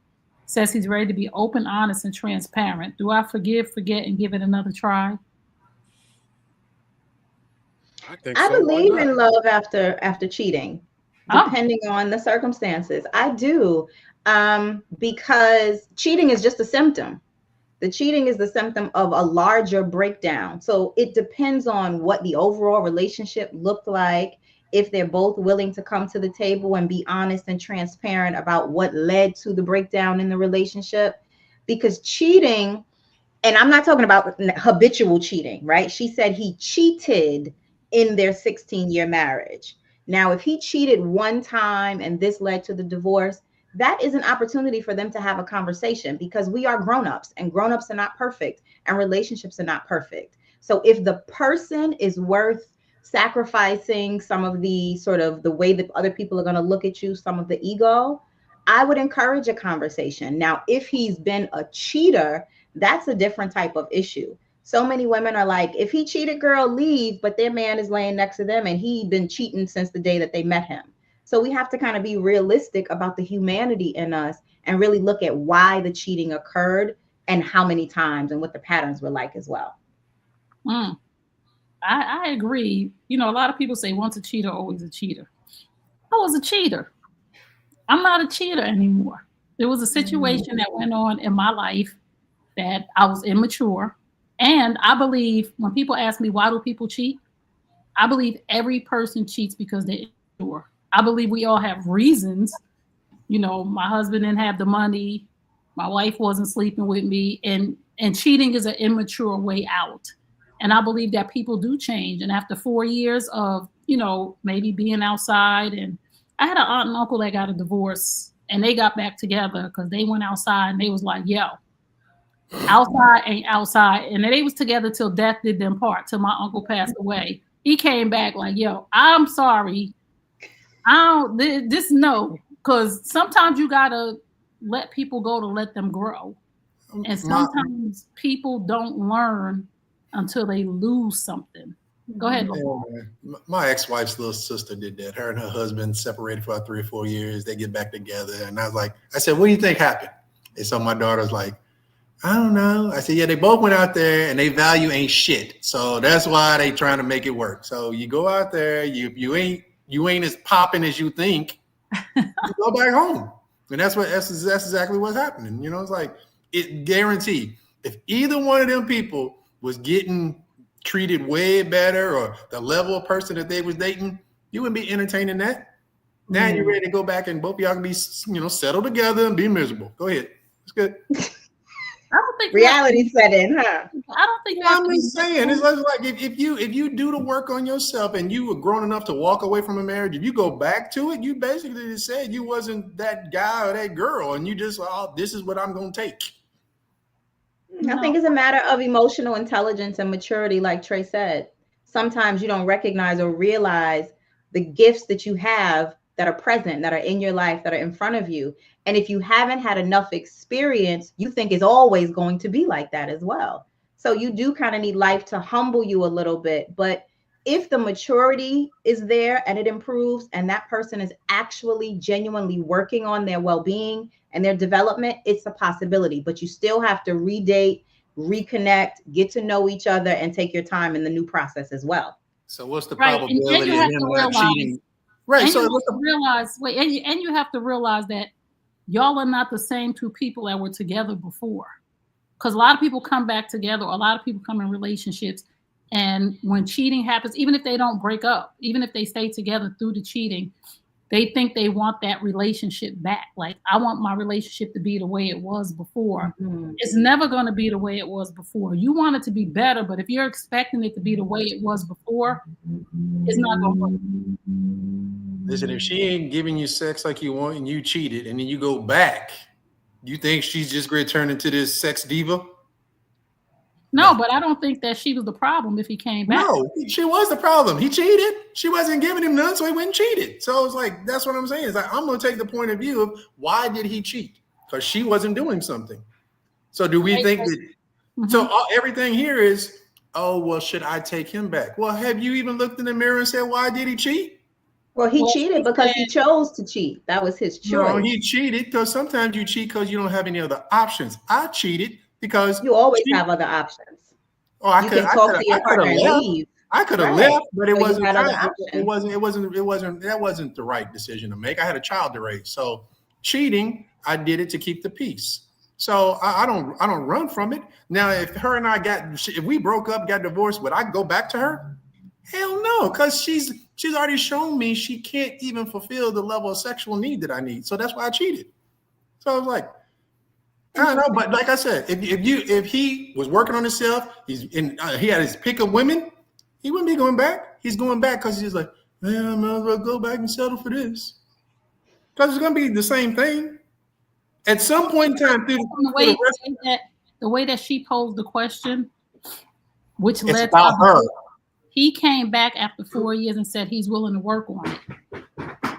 Says he's ready to be open, honest, and transparent. Do I forgive, forget, and give it another try? I believe in love after cheating, depending on the circumstances. I do, because cheating is just a symptom. The cheating is the symptom of a larger breakdown. So it depends on what the overall relationship looked like, if they're both willing to come to the table and be honest and transparent about what led to the breakdown in the relationship. Because cheating, and I'm not talking about habitual cheating, right? She said he cheated in their 16-year marriage. Now, if he cheated one time and this led to the divorce, that is an opportunity for them to have a conversation, because we are grown-ups and grown-ups are not perfect and relationships are not perfect. So if the person is worth sacrificing some of the sort of the way that other people are going to look at you, some of the ego, I would encourage a conversation. Now, if he's been a cheater, that's a different type of issue. So many women are like, if he cheated, girl, leave, but their man is laying next to them and he'd been cheating since the day that they met him. So we have to kind of be realistic about the humanity in us and really look at why the cheating occurred and how many times and what the patterns were like as well. I agree. You know, a lot of people say once a cheater, always a cheater. I was a cheater. I'm not a cheater anymore. There was a situation that went on in my life that I was immature. And I believe when people ask me, why do people cheat? I believe every person cheats because they're immature. I believe we all have reasons. You know, my husband didn't have the money. My wife wasn't sleeping with me. And cheating is an immature way out. And I believe that people do change. And after 4 years of, you know, maybe being outside, and I had an aunt and uncle that got a divorce and they got back together because they went outside and they was like, yo, outside ain't outside. And they was together till death did them part, till my uncle passed away. He came back like, yo, I'm sorry. Because sometimes you got to let people go to let them grow. And sometimes people don't learn until they lose something. Go ahead, Lamar. My ex-wife's little sister did that. Her and her husband separated for about 3 or 4 years. They get back together. And I said, what do you think happened? And so my daughter's like, I don't know. I said, yeah, they both went out there and they value ain't shit. So that's why they trying to make it work. So you go out there, you ain't as popping as you think. You go back home. And that's exactly what's happening. You know, it's like, it guaranteed. If either one of them people was getting treated way better, or the level of person that they was dating, you wouldn't be entertaining that. Now you're ready to go back and both of y'all can be, you know, settled together and be miserable. Go ahead. It's good. I don't think reality set in, huh? I don't think I'm just saying, it's like if you do the work on yourself and you were grown enough to walk away from a marriage, if you go back to it, you basically just said you wasn't that guy or that girl, and you just, oh, this is what I'm gonna take. I think it's a matter of emotional intelligence and maturity, like Trey said. Sometimes you don't recognize or realize the gifts that you have that are present, that are in your life, that are in front of you. And if you haven't had enough experience, you think it's always going to be like that as well. So you do kind of need life to humble you a little bit. But if the maturity is there and it improves, and that person is actually genuinely working on their well-being and their development, it's a possibility. But you still have to redate, reconnect, get to know each other, and take your time in the new process as well. So what's the probability of him not cheating? Right. And so you have to realize that y'all are not the same two people that were together before. Because a lot of people come back together, or a lot of people come in relationships, and when cheating happens, even if they don't break up, even if they stay together through the cheating, they think they want that relationship back. Like, I want my relationship to be the way it was before. Mm-hmm. It's never going to be the way it was before. You want it to be better, but if you're expecting it to be the way it was before, it's not going to work. Listen, if she ain't giving you sex like you want and you cheated and then you go back, you think she's just going to turn into this sex diva? No, but I don't think that she was the problem if he came back. No, she was the problem. He cheated. She wasn't giving him none, so he went and cheated. So it's like, that's what I'm saying. It's like, I'm going to take the point of view of why did he cheat? Because she wasn't doing something. So do we think that, so everything here is, oh, well, should I take him back? Well, have you even looked in the mirror and said, why did he cheat? Well, he cheated because he chose to cheat. That was his choice. No, he cheated because sometimes you cheat because you don't have any other options. I cheated because you always have other options. Oh, I could talk to your partner and leave. I could have left, but it wasn't. That wasn't the right decision to make. I had a child to raise, so cheating, I did it to keep the peace. So I don't run from it. Now, if her and I if we broke up, got divorced, would I go back to her? Hell no, because she's already shown me she can't even fulfill the level of sexual need that I need. So that's why I cheated. So I was like, I don't know, but like I said, if he was working on himself, he had his pick of women, he wouldn't be going back. He's going back because he's like, man, I might as well go back and settle for this. Because it's going to be the same thing. At some point in time, the way that she posed the question, which it's led about to her. He came back after 4 years and said he's willing to work on it.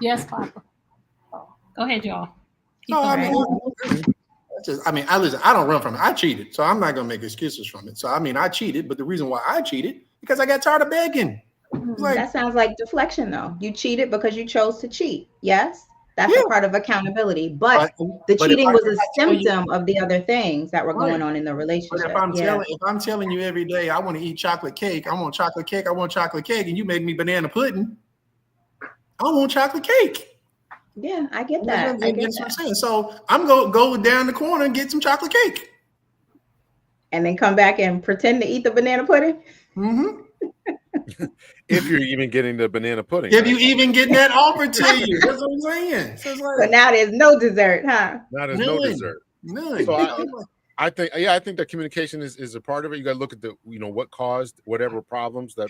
Yes, Papa. Go ahead, y'all. I don't run from it. I cheated, so I'm not gonna make excuses from it. So I cheated, but the reason why I cheated because I got tired of begging. Like, that sounds like deflection, though. You cheated because you chose to cheat. Yes, that's a part of accountability. But the cheating was a symptom of the other things that were going on in the relationship. But if I'm telling you every day I want to eat chocolate cake, I want chocolate cake, and you made me banana pudding, I want chocolate cake. Yeah, I get that. That's what I'm saying. So I'm going to go down the corner and get some chocolate cake. And then come back and pretend to eat the banana pudding? Mm-hmm. If you're even getting the banana pudding. If you even get that offered to you. That's what I'm saying. So now there's no dessert, huh? Now there's no dessert. None. So I think that communication is a part of it. You got to look at what caused whatever problems that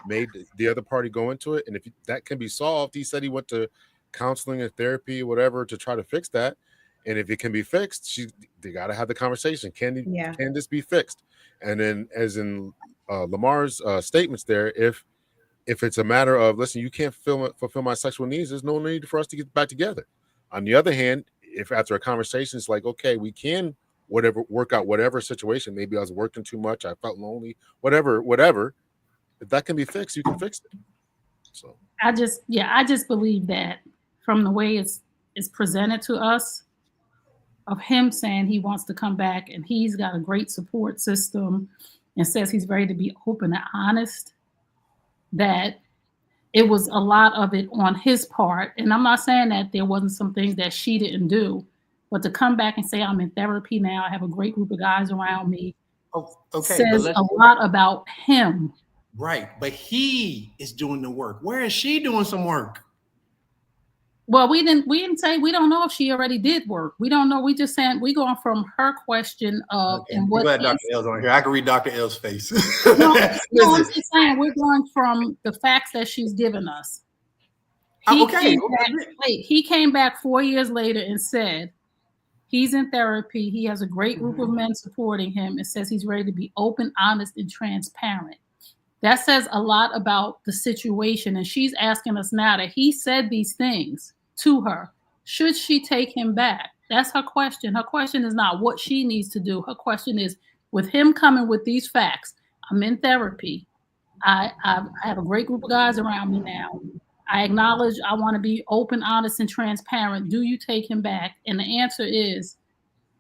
made the other party go into it. And if that can be solved, he said he went to counseling and therapy, whatever, to try to fix that. And if it can be fixed, they got to have the conversation. Can this be fixed? And then, as in Lamar's statements there, if it's a matter of, listen, you can't fulfill my sexual needs, there's no need for us to get back together. On the other hand, if after a conversation it's like, okay, we can work out whatever situation, maybe I was working too much, I felt lonely, whatever, if that can be fixed, you can fix it. So I just believe that from the way it's presented to us, of him saying he wants to come back and he's got a great support system and says he's ready to be open and honest, that it was a lot of it on his part. And I'm not saying that there wasn't some things that she didn't do, but to come back and say, I'm in therapy now, I have a great group of guys around me, says a lot about him. Right, but he is doing the work. Where is she doing some work? Well, we didn't say, we don't know if she already did work. We don't know. We just saying we going from her question of and what. I'm glad Dr. L's on here. I can read Dr. L's face. No, I'm just saying we're going from the facts that she's given us. He came back 4 years later and said he's in therapy. He has a great group of men supporting him and says he's ready to be open, honest, and transparent. That says a lot about the situation. And she's asking us now that he said these things to her. Should she take him back? That's her question. Her question is not what she needs to do. Her question is, with him coming with these facts, I'm in therapy. I have a great group of guys around me now. I acknowledge I want to be open, honest, and transparent. Do you take him back? And the answer is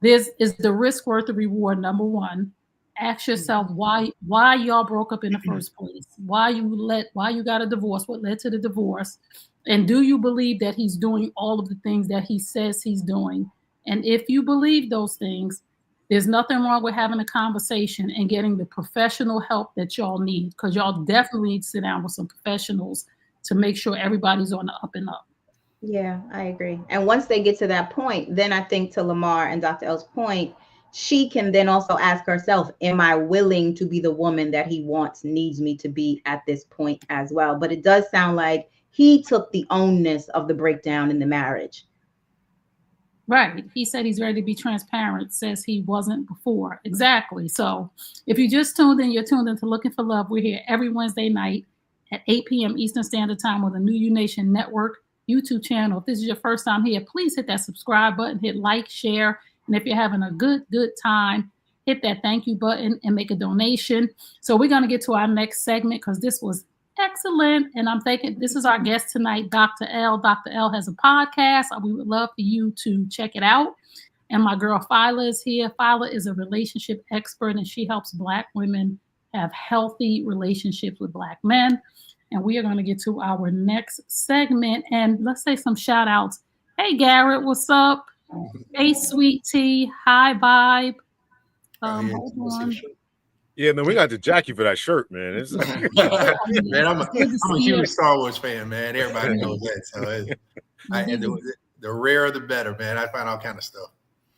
the risk worth the reward, number one. Ask yourself why y'all broke up in the first place. Why you got a divorce? What led to the divorce? And do you believe that he's doing all of the things that he says he's doing? And if you believe those things, there's nothing wrong with having a conversation and getting the professional help that y'all need, because y'all definitely need to sit down with some professionals to make sure everybody's on the up and up. Yeah, I agree. And once they get to that point, then I think, to Lamar and Dr. L's point, she can then also ask herself, am I willing to be the woman that he needs me to be at this point as well? But it does sound like he took the onus of the breakdown in the marriage. Right. He said he's ready to be transparent, says he wasn't before. Exactly. So if you just tuned in, you're tuned into Looking for Love. We're here every Wednesday night at 8 p.m. Eastern Standard Time on the New U Nation Network YouTube channel. If this is your first time here, please hit that subscribe button, hit like, share. And if you're having a good time, hit that thank you button and make a donation. So we're going to get to our next segment because this was excellent. And I'm thinking this is our guest tonight, Dr. L. Dr. L has a podcast. We would love for you to check it out. And my girl Fila is here. Fila is a relationship expert, and she helps Black women have healthy relationships with Black men. And we are going to get to our next segment. And let's say some shout outs. Hey, Garrett, what's up? Hey, Sweet Tea. Hi, Vibe. Hold on. Yeah, man, we got to jack you for that shirt, man. Man, I'm a huge Star Wars fan, man. Everybody knows that. So the rarer the better, man. I find all kind of stuff.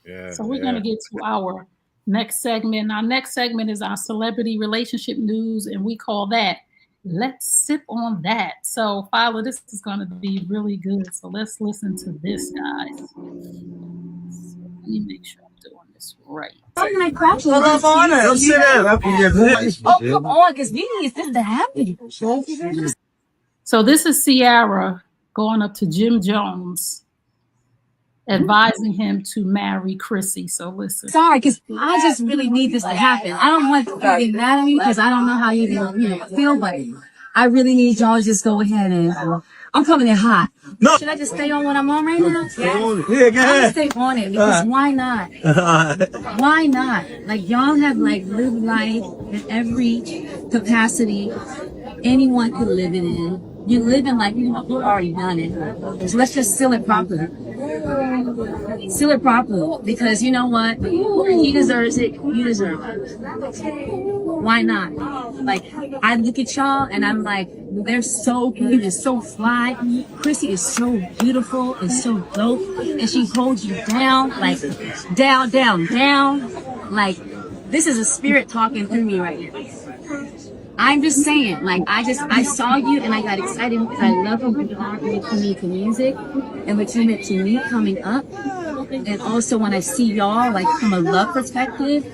Yeah. So we're going to get to our next segment. Our next segment is our celebrity relationship news, and we call that Let's Sip on That. So, Fila, this is going to be really good. So let's listen to this, guys. So let me make sure I'm doing this right. Pull up on her. Sit down. Oh, come on, because we need this to happen. So this is Ciara going up to Jim Jones, advising him to marry Chrissy. So listen. Sorry, because I just really need this to happen. I don't want to get mad at me because I don't know how you feel, but I really need y'all to just go ahead and I'm coming in hot. No. Should I just stay on what I'm on right now? Yeah, go ahead. I'm stay on it because why not? Why not? Like y'all have like lived life in every capacity anyone could live it in. You're living like you've already done it. So let's just seal it properly. Seal it properly because you know what? He deserves it. You deserve it. Why not? Like I look at y'all and I'm like, they're so cute, they're so fly. Chrissy is so beautiful and so dope, and she holds you down, like down. Like this is a spirit talking through me right now. I'm just saying, like I saw you and I got excited because I love what you are to me to music and what you meant to me coming up, and also when I see y'all like from a love perspective,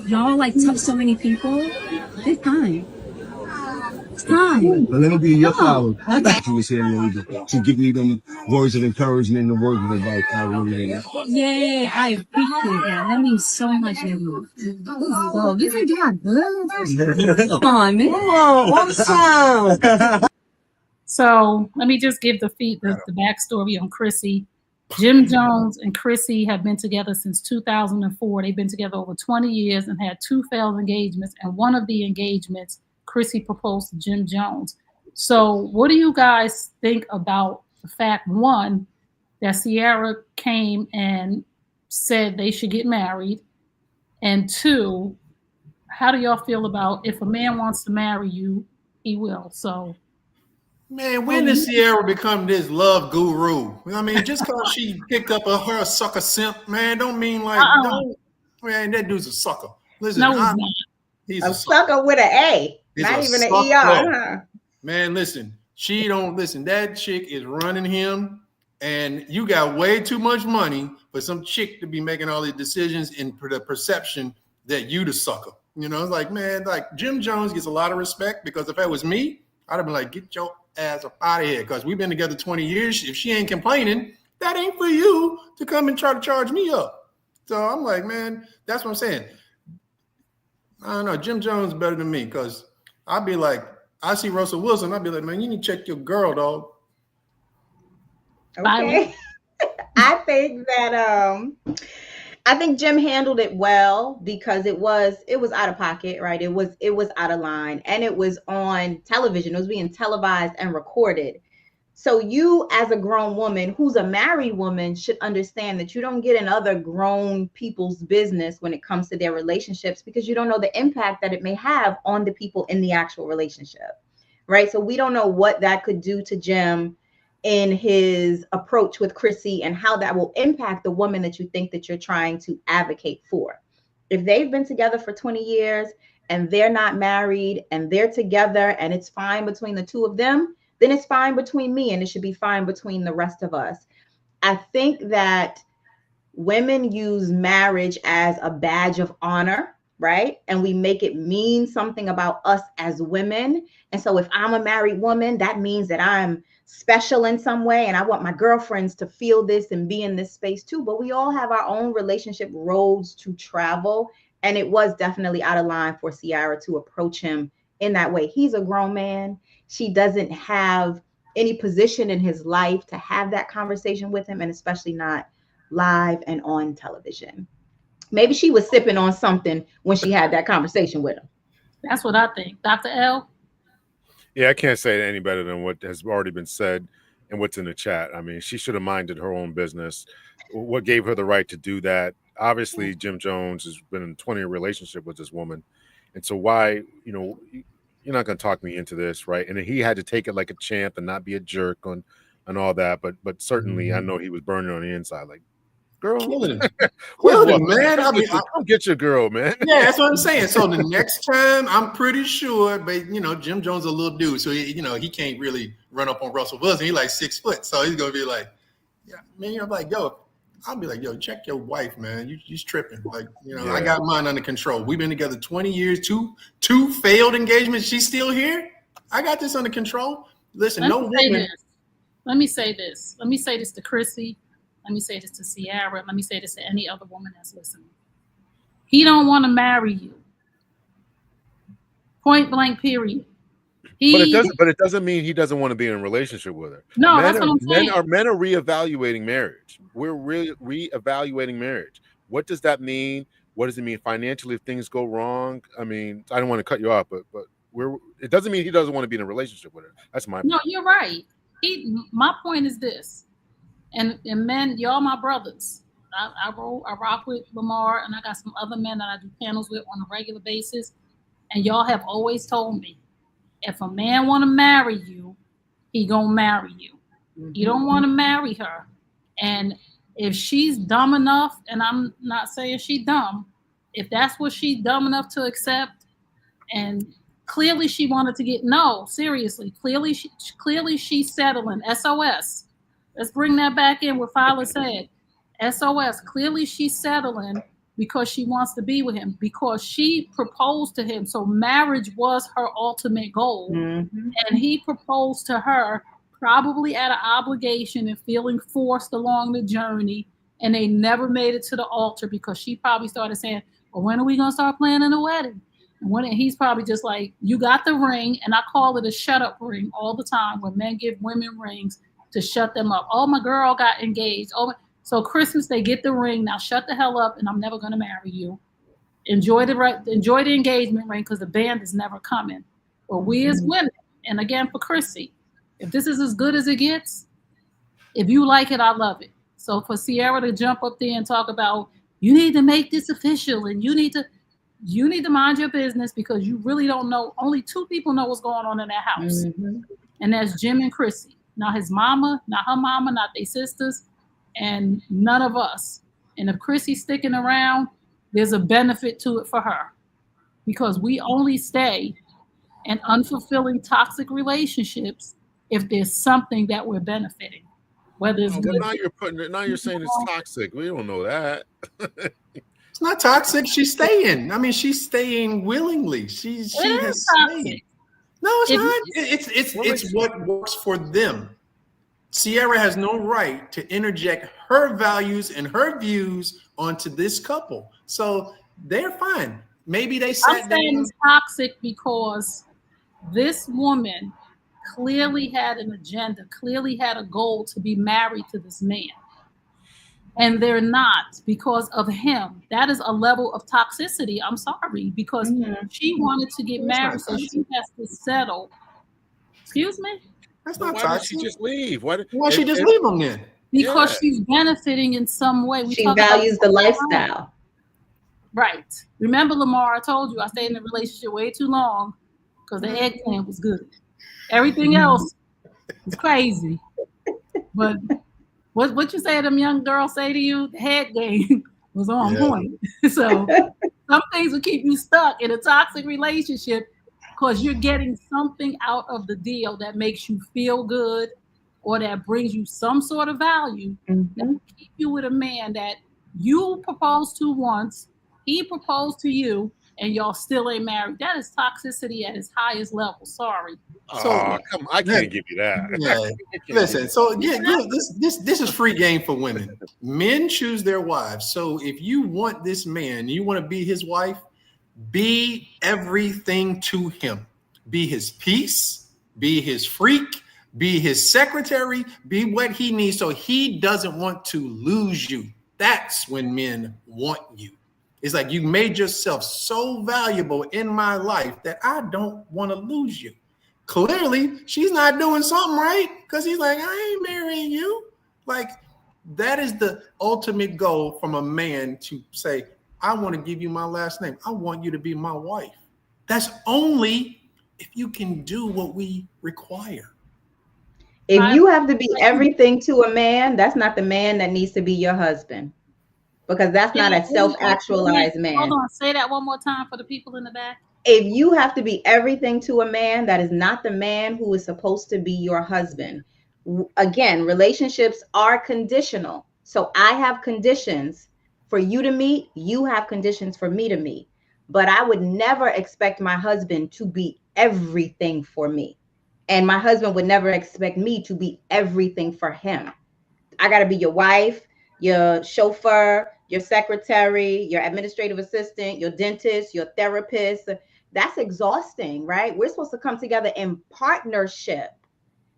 y'all like touch so many people. It's time. It's time. But let me be your flower. You was here to give me them words of encouragement and the words of advice. I really need. Yeah, I appreciate that. That means so much to me. Oh, you think you got good? Come on, man. Come on, awesome. So let me just give the backstory on Chrissy. Jim Jones and Chrissy have been together since 2004. They've been together over 20 years and had 2 failed engagements. And one of the engagements, Chrissy proposed to Jim Jones. So what do you guys think about the fact, one, that Ciara came and said they should get married? And 2, how do y'all feel about if a man wants to marry you, he will? So, man, when did Ciara become this love guru? I mean, just because she picked up her sucker simp, man, don't mean like, man, that dude's a sucker. Listen, no, he's not. He's a sucker with an A. Not even an ER, huh? Man, listen, that chick is running him, and you got way too much money for some chick to be making all these decisions in the perception that you the sucker. You know, it's like, man, like Jim Jones gets a lot of respect because if that was me, I'd have been like, get your ass up out of here because we've been together 20 years. If she ain't complaining, that ain't for you to come and try to charge me up. So I'm like, man, that's what I'm saying. I don't know. Jim Jones is better than me because I'd be like, I see Russell Wilson. I'd be like, man, you need to check your girl, dog. Okay. I think that I think Jim handled it well because it was out of pocket, right? It was out of line, and it was on television. It was being televised and recorded. So you, as a grown woman who's a married woman, should understand that you don't get in other grown people's business when it comes to their relationships because you don't know the impact that it may have on the people in the actual relationship, right? So we don't know what that could do to Jim in his approach with Chrissy and how that will impact the woman that you think that you're trying to advocate for. If they've been together for 20 years and they're not married and they're together and it's fine between the two of them, then it's fine between me and it should be fine between the rest of us. I think that women use marriage as a badge of honor, right? And we make it mean something about us as women. And so if I'm a married woman, that means that I'm special in some way. And I want my girlfriends to feel this and be in this space too. But we all have our own relationship roads to travel. And it was definitely out of line for Ciara to approach him in that way. He's a grown man. She doesn't have any position in his life to have that conversation with him, and especially not live and on television. Maybe she was sipping on something when she had that conversation with him. That's what I think. Dr. L? Yeah, I can't say it any better than what has already been said and what's in the chat. I mean, she should have minded her own business. What gave her the right to do that? Obviously, Jim Jones has been in a 20-year relationship with this woman. And so why, you're not going to talk me into this, right? And he had to take it like a champ and not be a jerk and all that. But certainly, I know he was burning on the inside. Like, girl, killing him. Killing him, man. Come get your girl, man. Yeah, that's what I'm saying. So the next time, I'm pretty sure, but Jim Jones is a little dude, so he can't really run up on Russell Wilson. He's like 6 foot, so he's gonna be like, yeah, man. I'm like, yo, I'll be like, yo, check your wife, man. You's tripping. Like, I got mine under control. We've been together 20 years, two failed engagements. She's still here. I got this under control. Listen, no woman. Let me say this. Let me say this to Chrissy. Let me say this to Ciara. Let me say this to any other woman that's listening. He don't want to marry you. Point blank, period. But it doesn't mean he doesn't want to be in a relationship with her. No, that's what I'm saying. Men are reevaluating marriage. We're reevaluating marriage. What does that mean? What does it mean financially if things go wrong? I mean, I don't want to cut you off, but it doesn't mean he doesn't want to be in a relationship with her. That's my point. No, you're right. My point is this. And men, y'all my brothers. I rock with Lamar, and I got some other men that I do panels with on a regular basis. And y'all have always told me, if a man want to marry you, he gonna marry you. Mm-hmm. You don't want to marry her. And if she's dumb enough, and I'm not saying she dumb, if that's what she's dumb enough to accept, and clearly she wanted to seriously, clearly she's settling. SOS. Let's bring that back in what Fila said. SOS. Clearly she's settling because she wants to be with him, because she proposed to him. So marriage was her ultimate goal. Mm-hmm. And he proposed to her probably at an obligation and feeling forced along the journey. And they never made it to the altar because she probably started saying, well, when are we going to start planning a wedding? And he's probably just like, you got the ring. And I call it a shut up ring all the time when men give women rings to shut them up. Oh, my girl got engaged. Oh, so Christmas, they get the ring. Now shut the hell up, and I'm never going to marry you. Enjoy the engagement ring because the band is never coming. But we as women, and again for Chrissy, if this is as good as it gets, if you like it, I love it. So for Ciara to jump up there and talk about, you need to make this official, and you need to mind your business because you really don't know. Only 2 people know what's going on in that house, and that's Jim and Chrissy. Not his mama, not her mama, not their sisters, and none of us. And if Chrissy's sticking around, there's a benefit to it for her because we only stay in unfulfilling toxic relationships if there's something that we're benefiting. Whether it's good. Now you're saying it's toxic. We don't know that. It's not toxic. She's staying. I mean, she's staying willingly. She has stayed. No, it's not. It's what works for them. Ciara has no right to interject her values and her views onto this couple. So they're fine. Maybe they sat down. It's toxic because this woman clearly had an agenda, clearly had a goal to be married to this man. And they're not because of him. That is a level of toxicity. I'm sorry, because she wanted to get married, so she has to settle. Excuse me? That's not toxic. Why did she just leave? Why she just leave him then? Because she's benefiting in some way. She values the lifestyle. Right. Remember, Lamar, I told you I stayed in a relationship way too long because the eggplant was good. Everything else was crazy. But what you say them young girls say to you, the head game was on point. So some things will keep you stuck in a toxic relationship because you're getting something out of the deal that makes you feel good or that brings you some sort of value that will keep you with a man that you proposed to once, he proposed to you, and y'all still ain't married. That is toxicity at its highest level. Sorry. So come on, I can't give you that. Yeah. Listen, so this is free game for women. Men choose their wives. So if you want this man, you want to be his wife, be everything to him. Be his peace, be his freak, be his secretary, be what he needs so he doesn't want to lose you. That's when men want you. It's like you made yourself so valuable in my life that I don't want to lose you. Clearly, she's not doing something right because he's like, I ain't marrying you. Like, that is the ultimate goal from a man to say, I want to give you my last name. I want you to be my wife. That's only if you can do what we require. If you have to be everything to a man, that's not the man that needs to be your husband. Because that's not a self-actualized man. Hold on, say that one more time for the people in the back. If you have to be everything to a man, that is not the man who is supposed to be your husband. Again, relationships are conditional. So I have conditions for you to meet. You have conditions for me to meet. But I would never expect my husband to be everything for me. And my husband would never expect me to be everything for him. I got to be your wife, your chauffeur, your secretary, your administrative assistant, your dentist, your therapist. That's exhausting, right? We're supposed to come together in partnership.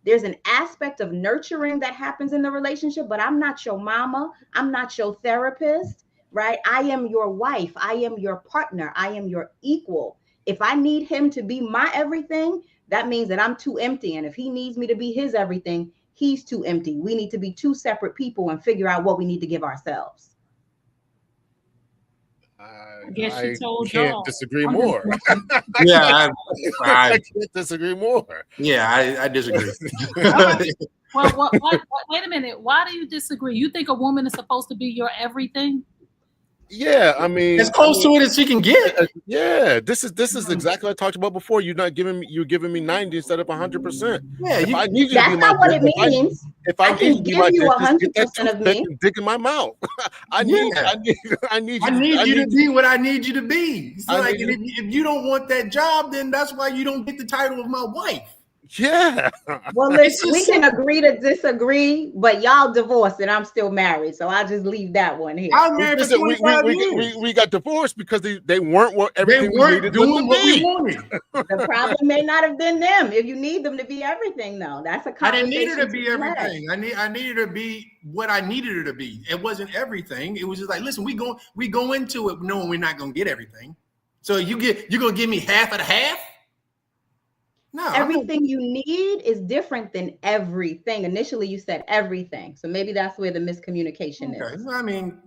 There's an aspect of nurturing that happens in the relationship, but I'm not your mama. I'm not your therapist, right? I am your wife. I am your partner. I am your equal. If I need him to be my everything, that means that I'm too empty. And if he needs me to be his everything, he's too empty. We need to be two separate people and figure out what we need to give ourselves. I guess she told can't disagree more. Yeah, I can't disagree more. Yeah, I disagree. Well, wait a minute. Why do you disagree? You think a woman is supposed to be your everything? Yeah, I mean, as close to it as she can get. Yeah, this is exactly what I talked about before. You're giving me 90 instead of 100%. Yeah, if I need you that's to be not my what it means. If I need to be my you dentist, get that 100% of me. and dick in my mouth. I need you to be what I need you to be. So like, if you don't want that job, then that's why you don't get the title of my wife. Yeah. Well, listen, we can agree to disagree, but y'all divorced and I'm still married, so I'll just leave that one here. I'm married for 25 years. We got divorced because they weren't what everything they weren't we needed doing them to what be. we wanted. The problem may not have been them. If you need them to be everything, though, that's a conversation. I didn't need her to be everything. I needed her to be what I needed her to be. It wasn't everything. It was just like, listen, we go into it knowing we're not gonna get everything. So you're gonna give me half of the half. No, everything you need is different than everything. Initially, you said everything. So maybe that's where the miscommunication is. I mean,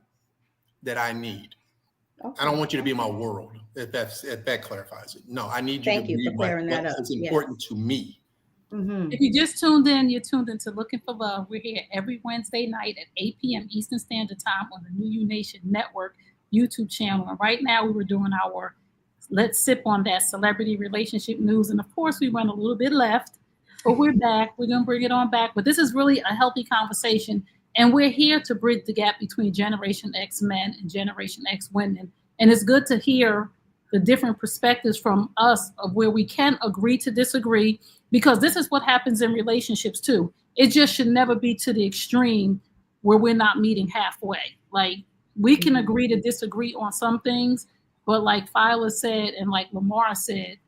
that I need. Okay. I don't want you to be my world, if that clarifies it. No, I need you Thank you for clearing that up. It's important to me. Mm-hmm. If you just tuned in, you're tuned into Looking for Love. We're here every Wednesday night at 8 p.m. Eastern Standard Time on the New You Nation Network YouTube channel. And right now, we were doing our Let's Sip on That celebrity relationship news. And of course, we went a little bit left, but we're back. We're going to bring it on back. But this is really a healthy conversation. And we're here to bridge the gap between Generation X men and Generation X women. And it's good to hear the different perspectives from us of where we can agree to disagree, because this is what happens in relationships too. It just should never be to the extreme where we're not meeting halfway. Like, we can agree to disagree on some things, but like Fila said, and like Lamar said,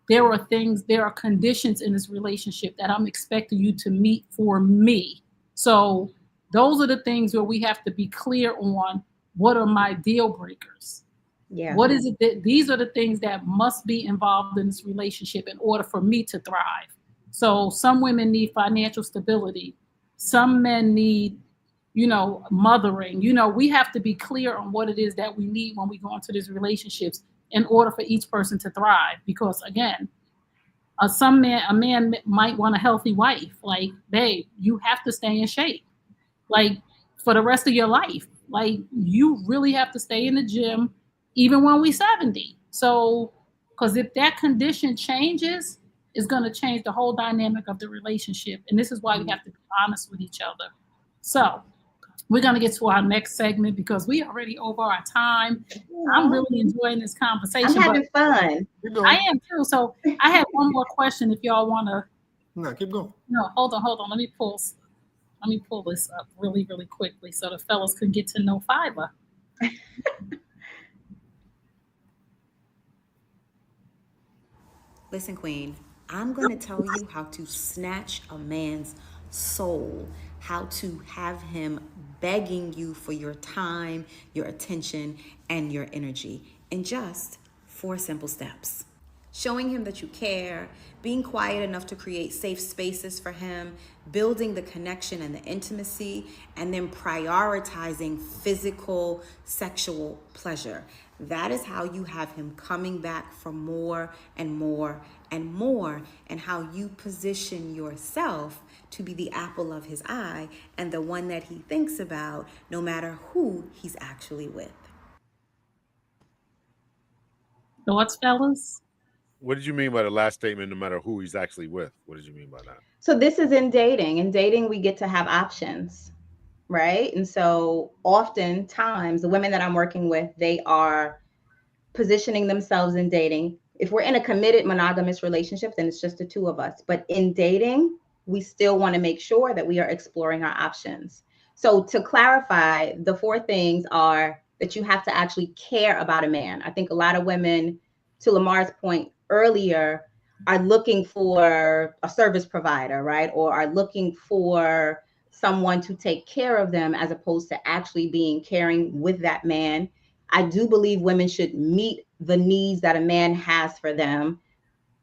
there are conditions in this relationship that I'm expecting you to meet for me. So those are the things where we have to be clear on what are my deal breakers. Yeah. What is it that these are the things that must be involved in this relationship in order for me to thrive? So some women need financial stability. Some men need, mothering. We have to be clear on what it is that we need when we go into these relationships in order for each person to thrive. Because again, a man might want a healthy wife. Like, babe, you have to stay in shape, like, for the rest of your life. Like, you really have to stay in the gym, even when we're 70. So Because if that condition changes, it's going to change the whole dynamic of the relationship. And this is why we have to be honest with each other. So we're going to get to our next segment because we already over our time. I'm really enjoying this conversation. I'm having fun. I am too. So I have one more question if y'all want to. No, keep going. No, hold on. Let me pull this up really, really quickly so the fellas can get to know Fila. Listen, Queen, I'm going to tell you how to snatch a man's soul, how to have him begging you for your time, your attention, and your energy in just 4 simple steps. Showing him that you care, being quiet enough to create safe spaces for him, building the connection and the intimacy, and then prioritizing physical, sexual pleasure. That is how you have him coming back for more and more and more, and how you position yourself to be the apple of his eye and the one that he thinks about no matter who he's actually with. Thoughts, fellas? What did you mean by the last statement, no matter who he's actually with? What did you mean by that? So this is in dating. In dating, we get to have options, right? And so oftentimes the women that I'm working with, they are positioning themselves in dating. If we're in a committed monogamous relationship, then it's just the two of us. But in dating, we still want to make sure that we are exploring our options. So to clarify, the 4 things are that you have to actually care about a man. I think a lot of women, to Lamar's point earlier, are looking for a service provider, right? Or are looking for someone to take care of them as opposed to actually being caring with that man. I do believe women should meet the needs that a man has for them,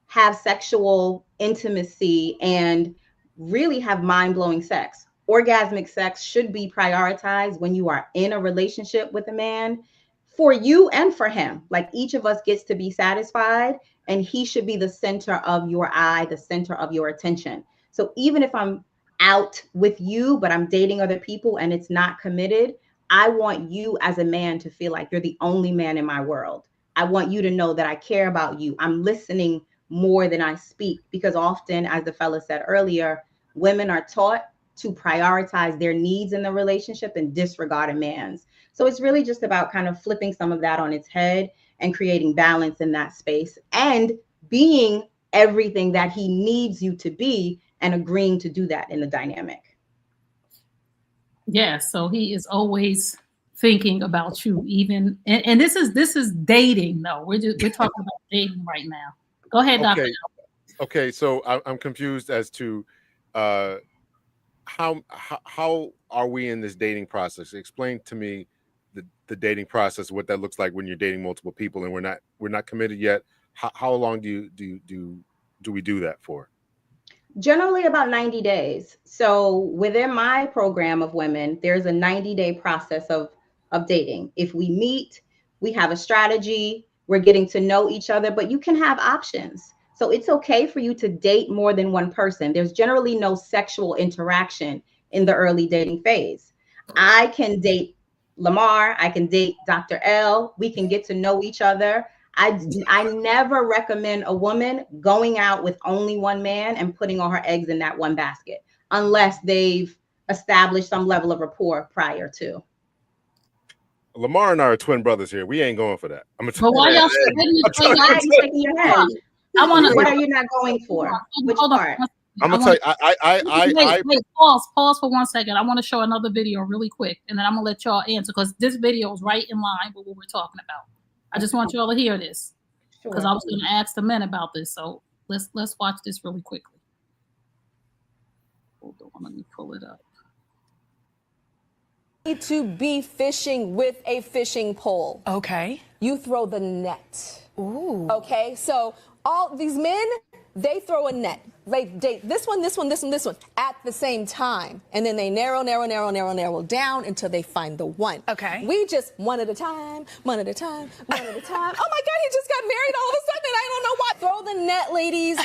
have sexual intimacy, and really have mind-blowing sex. Orgasmic sex should be prioritized when you are in a relationship with a man, for you and for him. Like, each of us gets to be satisfied, and he should be the center of your eye, the center of your attention. So even if I'm out with you, but I'm dating other people and it's not committed, I want you as a man to feel like you're the only man in my world. I want you to know that I care about you. I'm listening more than I speak, because often, as the fella said earlier, women are taught to prioritize their needs in the relationship and disregard a man's. So it's really just about kind of flipping some of that on its head and creating balance in that space and being everything that he needs you to be and agreeing to do that in the dynamic. Yeah, so he is always thinking about you, even and this is dating though. We're talking about dating right now. Go ahead, Dr. Okay, so I'm confused as to how are we in this dating process? Explain to me the dating process, what that looks like when you're dating multiple people and we're not committed yet. How long do we do that for? Generally about 90 days. So within my program of women, there's a 90-day process of dating. If we meet, we have a strategy, we're getting to know each other, but you can have options. So it's okay for you to date more than one person. There's generally no sexual interaction in the early dating phase. I can date Lamar, I can date Dr. L, we can get to know each other. I never recommend a woman going out with only one man and putting all her eggs in that one basket, unless they've established some level of rapport prior to. Lamar and I are twin brothers here. We ain't going for that. I'm gonna But why y'all Why are you shaking your head? What are you not going for? Which part? I'm gonna tell you. Wait, pause for 1 second. I want to show another video really quick, and then I'm gonna let y'all answer, because this video is right in line with what we're talking about. I just want y'all to hear this, because I was going to ask the men about this. So let's watch this really quickly. Hold on, let me pull it up. To be fishing with a fishing pole. Okay. You throw the net. Ooh. Okay, so all these men, they throw a net. They date this one at the same time. And then they narrow down until they find the one. Okay. We just one at a time. Oh my God, he just got married all of a sudden and I don't know why. Throw the net, ladies,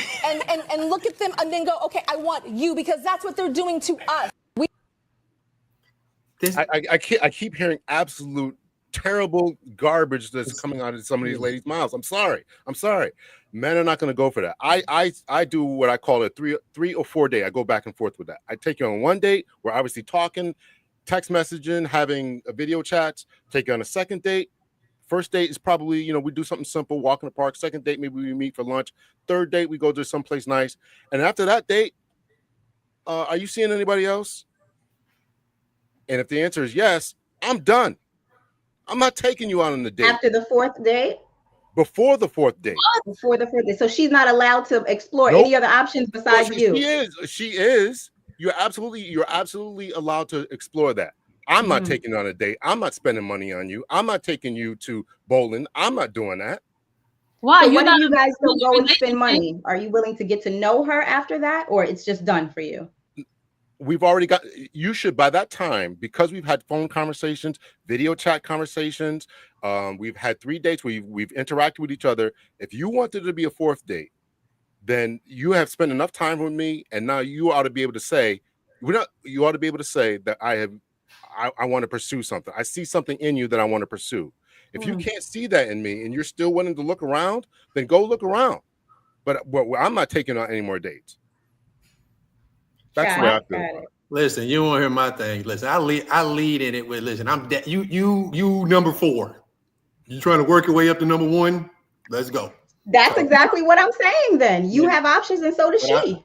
and look at them and then go, okay, I want you, because that's what they're doing to us. I keep hearing absolute terrible garbage that's coming out of some of these ladies' mouths. I'm sorry. Men are not going to go for that. I do what I call a three or 4 day. I go back and forth with that. I take you on one date. We're obviously talking, text messaging, having a video chats. Take you on a second date. First date is probably, we do something simple, walk in the park. Second date, maybe we meet for lunch. Third date, we go to someplace nice. And after that date, are you seeing anybody else? And if the answer is yes, I'm done. I'm not taking you out on the date. After the fourth date? Before the fourth date. Before the fourth date. So she's not allowed to explore any other options besides you. She is. You're absolutely allowed to explore that. I'm not taking you on a date. I'm not spending money on you. I'm not taking you to bowling. I'm not doing that. Why? So what if you guys don't go and spend money? Are you willing to get to know her after that, or it's just done for you? We've already got, you should, by that time, because we've had phone conversations, video chat conversations, we've had 3 dates, we've interacted with each other. If you wanted to be a fourth date, then you have spent enough time with me, and now you ought to be able to say, that I want to pursue something. I see something in you that I want to pursue. If you can't see that in me and you're still willing to look around, then go look around. But I'm not taking on any more dates. That's where I feel. Listen, you won't hear my thing. Listen, I lead in it with, listen, you number 4. You trying to work your way up to number 1? Let's go. That's exactly what I'm saying then. You have options and so does she.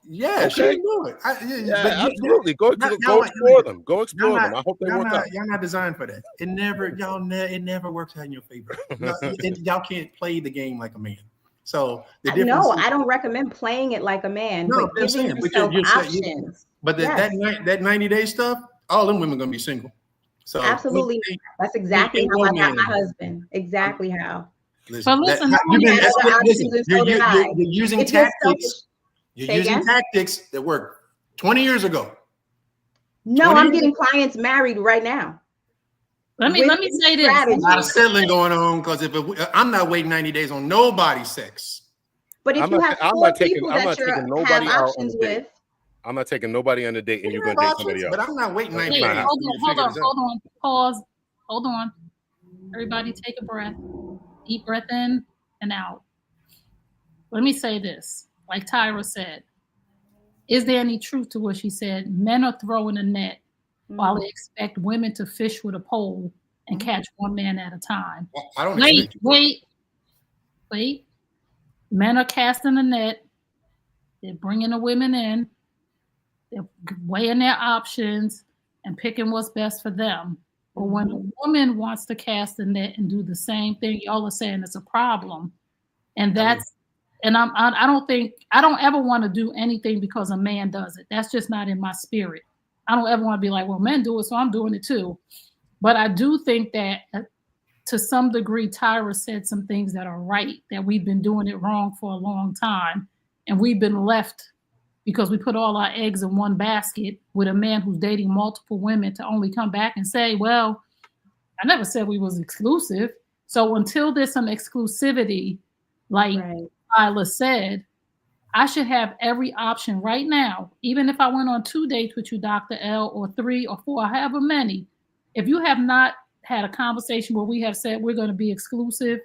Yeah, she can do it. Absolutely. Go explore them. Go explore them. I hope they work out. Y'all not designed for that. It never works out in your favor. Y'all can't play the game like a man. So no, I don't recommend playing it like a man. No, but giving yourself options. But that 90-day stuff, all them women are gonna be single. So absolutely, that's exactly how I got my husband. Exactly how. Listen, you're using tactics. You're using tactics that worked 20 years ago. No, I'm getting clients married right now. Let me say this. A lot of settling going on because I'm not waiting 90 days on nobody's sex. But if you have 4 people that you have options with, I'm not taking nobody on a date, and you're going to date somebody else. But I'm not waiting 90 days. Hold on. Pause. Hold on. Everybody take a breath. Deep breath in and out. Let me say this. Like Tyra said, is there any truth to what she said? Men are throwing a net while they expect women to fish with a pole and catch one man at a time. Well, I don't wait. Men are casting a net. They're bringing the women in. They're weighing their options and picking what's best for them. But when a woman wants to cast a net and do the same thing, y'all are saying it's a problem. And I don't ever want to do anything because a man does it. That's just not in my spirit. I don't ever want to be like, well, men do it, so I'm doing it too. But I do think that to some degree, Tyra said some things that are right, that we've been doing it wrong for a long time. And we've been left because we put all our eggs in one basket with a man who's dating multiple women to only come back and say, well, I never said we was exclusive. So until there's some exclusivity, like Fila said, I should have every option right now. Even if I went on 2 dates with you, Dr. L, or 3 or 4, however many, if you have not had a conversation where we have said we're going to be exclusive,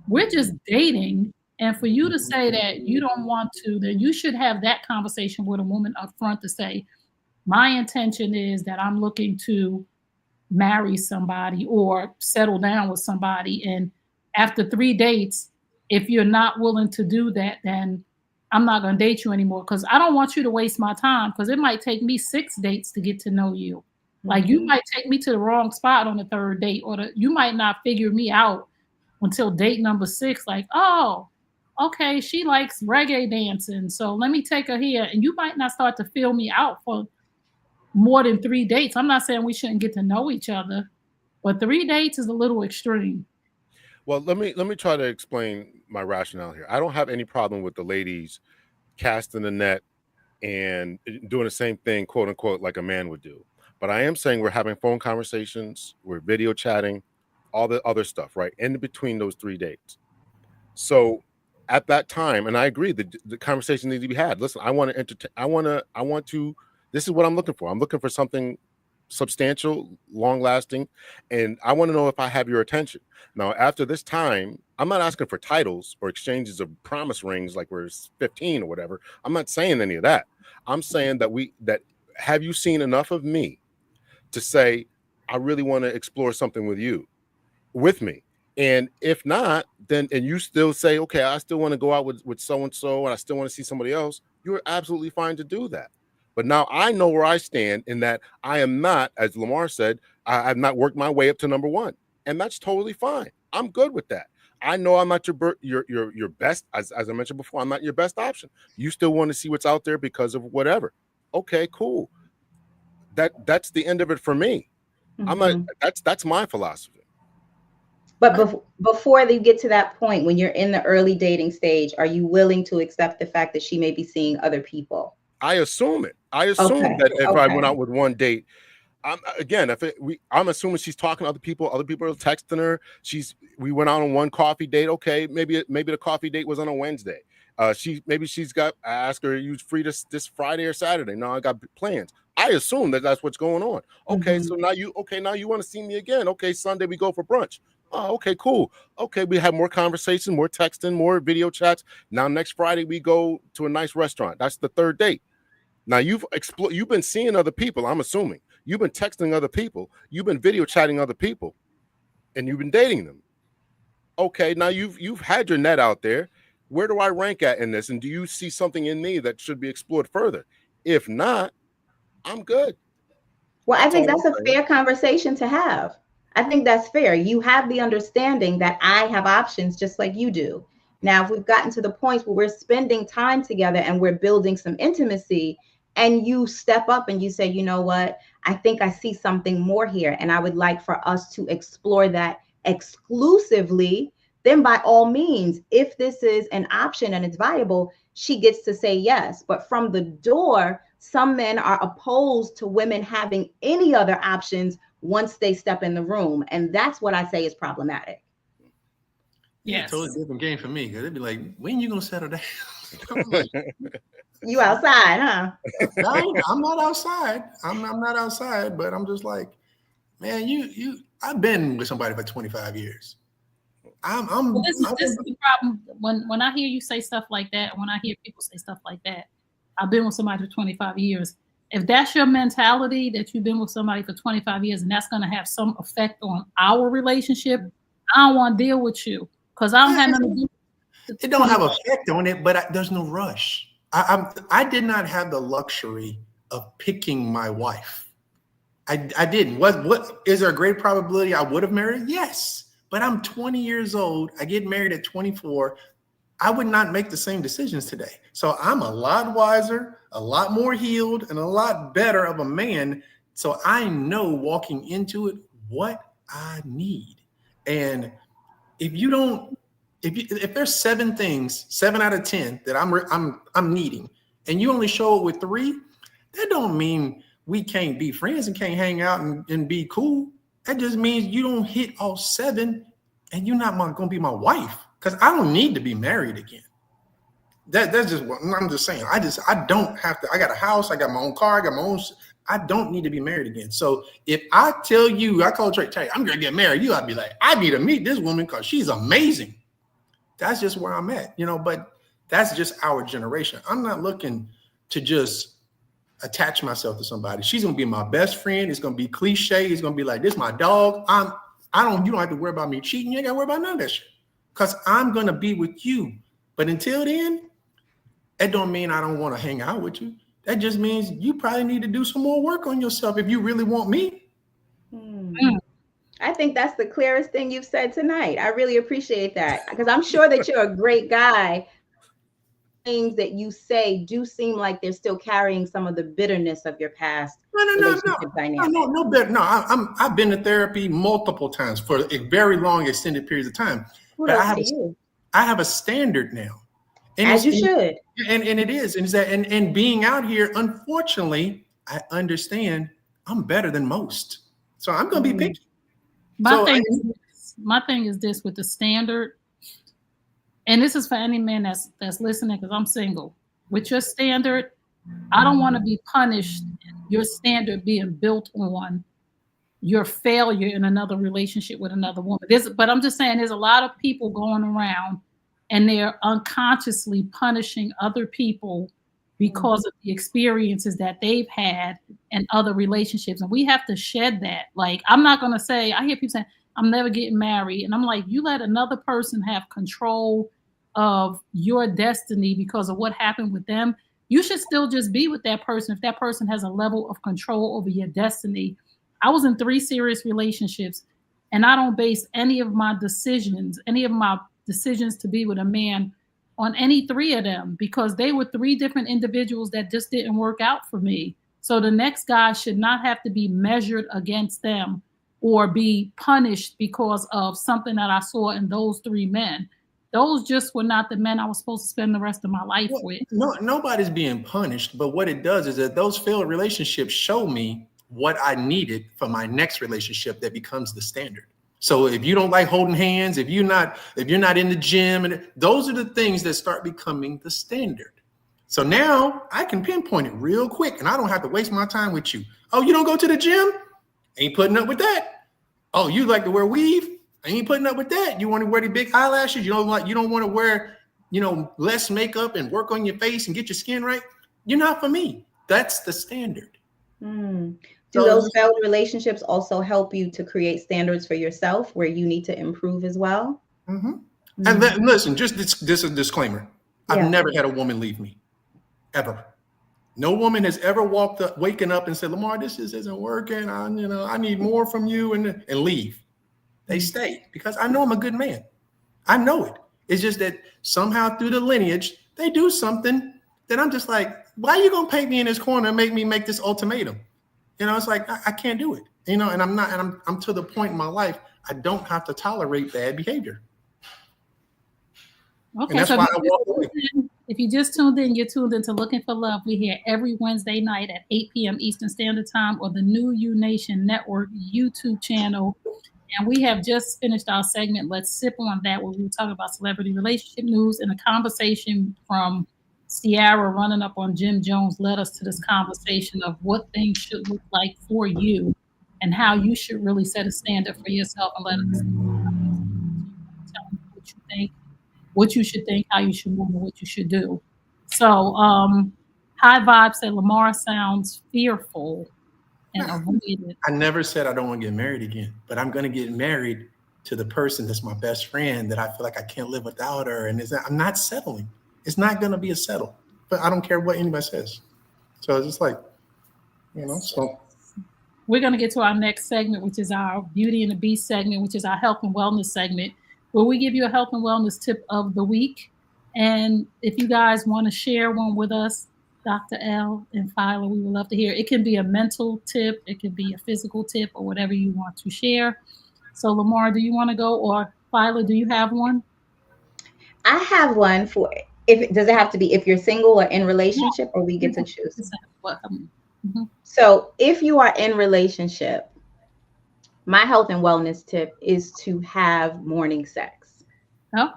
we're just dating. And for you to say that you don't want to, then you should have that conversation with a woman up front to say, my intention is that I'm looking to marry somebody or settle down with somebody. And after 3 dates, if you're not willing to do that, then I'm not going to date you anymore, because I don't want you to waste my time, because it might take me 6 dates to get to know you. Like you might take me to the wrong spot on the 3rd date, or you might not figure me out until date number 6. Like, oh, okay, she likes reggae dancing, so let me take her here. And you might not start to feel me out for more than 3 dates. I'm not saying we shouldn't get to know each other, but 3 dates is a little extreme. Well, let me try to explain my rationale here. I don't have any problem with the ladies casting the net and doing the same thing, quote unquote, like a man would do. But I am saying we're having phone conversations, we're video chatting, all the other stuff, right? In between those 3 dates. So at that time, and I agree, the conversation needs to be had. Listen, I want to, this is what I'm looking for. I'm looking for something substantial, long lasting, and I want to know if I have your attention. Now, after this time, I'm not asking for titles or exchanges of promise rings like we're 15 or whatever. I'm not saying any of that. I'm saying that have you seen enough of me to say, I really want to explore something with me? And if not, then, and you still say, okay, I still want to go out with so-and-so, and I still want to see somebody else, you're absolutely fine to do that. But now I know where I stand in that I am not, as Lamar said, I've not worked my way up to number one. And that's totally fine. I'm good with that. I know I'm not your best, as I mentioned before, I'm not your best option. You still want to see what's out there because of whatever. Okay, cool. That's the end of it for me. That's my philosophy. But before they get to that point, when you're in the early dating stage, are you willing to accept the fact that she may be seeing other people? I assume it. I assume that if I went out with one date, I'm assuming she's talking to other people are texting her. We went out on one coffee date. Okay, maybe the coffee date was on a Wednesday. I asked her, you free this Friday or Saturday? No, I got plans. I assume that's what's going on. Okay, so now you want to see me again. Okay, Sunday we go for brunch. Oh, okay, cool. Okay, we have more conversation, more texting, more video chats. Now next Friday we go to a nice restaurant. That's the third date. Now you've been seeing other people, I'm assuming. You've been texting other people, you've been video chatting other people, and you've been dating them. Okay, now you've had your net out there. Where do I rank at in this? And do you see something in me that should be explored further? If not, I'm good. Well, I think that's a fair conversation to have. I think that's fair. You have the understanding that I have options just like you do. Now, if we've gotten to the point where we're spending time together and we're building some intimacy, and you step up and you say, you know what, I think I see something more here, and I would like for us to explore that exclusively, then by all means, if this is an option and it's viable, she gets to say yes. But from the door, some men are opposed to women having any other options once they step in the room. And that's what I say is problematic. Yeah, totally different game for me, because it'd be like, when you gonna settle down? You outside, huh? No, I'm not outside. I'm not outside, but I'm just like, man, I've been with somebody for 25 years. This is the problem. When I hear you say stuff like that, when I hear people say stuff like that, I've been with somebody for 25 years. If that's your mentality, that you've been with somebody for 25 years and that's going to have some effect on our relationship, I don't want to deal with you, because I don't have nothing to do. It don't have effect on it, but there's no rush. I did not have the luxury of picking my wife. I didn't. What is there a great probability I would have married? Yes, but I'm 20 years old. I get married at 24. I would not make the same decisions today. So I'm a lot wiser, a lot more healed, and a lot better of a man. So I know walking into it what I need. And if there's 7 things, 7 out of 10 that I'm needing, and you only show up with 3, that don't mean we can't be friends and can't hang out and be cool. That just means you don't hit all 7, and you're not going to be my wife, because I don't need to be married again. That's just what I'm just saying. I don't have to. I got a house. I got my own car. I got my own. I don't need to be married again. So if I tell you, I call Trey, I'm going to get married, I'd be like, I need to meet this woman because she's amazing. That's just where I'm at, but that's just our generation. I'm not looking to just attach myself to somebody. She's going to be my best friend. It's going to be cliche. It's going to be like, this my dog. You don't have to worry about me cheating. You ain't got to worry about none of that shit, because I'm going to be with you. But until then, that don't mean I don't want to hang out with you. That just means you probably need to do some more work on yourself if you really want me. I think that's the clearest thing you've said tonight. I really appreciate that, because I'm sure that you're a great guy. Things that you say do seem like they're still carrying some of the bitterness of your past. No. I've been to therapy multiple times for a very long, extended periods of time. But I have a standard now. As you should. And it is. And being out here, unfortunately, I understand I'm better than most. So I'm going to be picky. My thing is this with the standard, and this is for any man that's listening, because I'm single. With your standard, I don't want to be punished, your standard being built on your failure in another relationship with another woman. But I'm just saying there's a lot of people going around and they're unconsciously punishing other people because of the experiences that they've had in other relationships. And we have to shed that. Like, I'm not going to say, I hear people saying, I'm never getting married. And I'm like, you let another person have control of your destiny because of what happened with them. You should still just be with that person if that person has a level of control over your destiny. I was in 3 serious relationships, and I don't base any of my decisions to be with a man on any 3 of them, because they were 3 different individuals that just didn't work out for me. So the next guy should not have to be measured against them or be punished because of something that I saw in those 3 men. Those just were not the men I was supposed to spend the rest of my life with. No, nobody's being punished, but what it does is that those failed relationships show me what I needed for my next relationship that becomes the standard. So if you don't like holding hands, if you're not in the gym, and those are the things that start becoming the standard. So now I can pinpoint it real quick, and I don't have to waste my time with you. Oh, you don't go to the gym? Ain't putting up with that. Oh, you like to wear weave? I ain't putting up with that. You want to wear the big eyelashes? You don't want to wear, less makeup and work on your face and get your skin right? You're not for me. That's the standard. Do those failed relationships also help you to create standards for yourself where you need to improve as well? And then, listen, just this is a disclaimer. I've never had a woman leave me, ever. No woman has ever waken up and said, Lamar, this isn't working. I need more from you, and leave. They stay because I know I'm a good man. I know it. It's just that somehow through the lineage, they do something that I'm just like, why are you going to paint me in this corner and make me make this ultimatum? It's like, I can't do it, and I'm to the point in my life, I don't have to tolerate bad behavior. Okay. And that's why I walk away. If you just tuned in, you're tuned into Looking for Love. We're here every Wednesday night at 8 p.m. Eastern Standard Time or the new U Nation Network YouTube channel. And we have just finished our segment, Let's Sip on That, where we were talking about celebrity relationship news, and a conversation from Ciara running up on Jim Jones led us to this conversation of what things should look like for you and how you should really set a standard for yourself and let us tell you what you think, what you should think, how you should move, and what you should do. So High Vibe said Lamar sounds fearful and avoided. I never said I don't want to get married again, but I'm going to get married to the person that's my best friend that I feel like I can't live without her. And I'm not settling. It's not going to be a settle, but I don't care what anybody says. So it's just like, so. We're going to get to our next segment, which is our Beauty and the Beast segment, which is our health and wellness segment, where we give you a health and wellness tip of the week. And if you guys want to share one with us, Dr. L and Fila, we would love to hear. It can be a mental tip, it can be a physical tip, or whatever you want to share. So Lamar, do you want to go, or Fila, do you have one? I have one for, does it have to be if you're single or in relationship, or we get to choose? So if you are in relationship, my health and wellness tip is to have morning sex. Oh.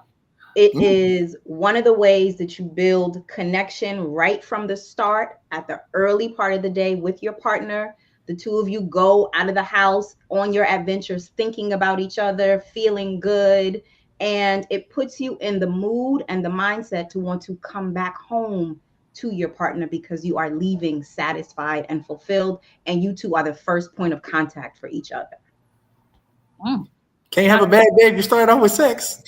It is one of the ways that you build connection right from the start at the early part of the day with your partner. The two of you go out of the house on your adventures, thinking about each other, feeling good. And it puts you in the mood and the mindset to want to come back home to your partner because you are leaving satisfied and fulfilled. And you two are the first point of contact for each other. Can't have a bad day if you start off with sex.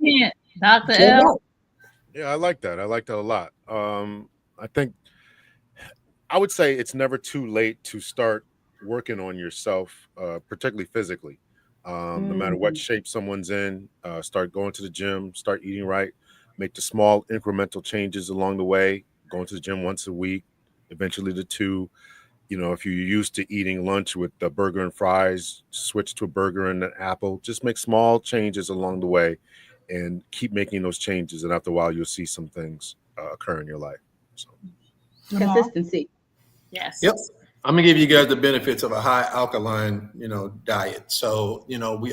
Can't. Dr. L. Yeah, I like that. I like that a lot. I think I would say it's never too late to start working on yourself, particularly physically. No matter what shape someone's in, start going to the gym, start eating right, make the small incremental changes along the way, going to the gym once a week, eventually to 2. If you're used to eating lunch with the burger and fries, switch to a burger and an apple. Just make small changes along the way and keep making those changes. And after a while, you'll see some things occur in your life. So. Consistency. Yes. Yep. I'm gonna give you guys the benefits of a high alkaline, diet. So,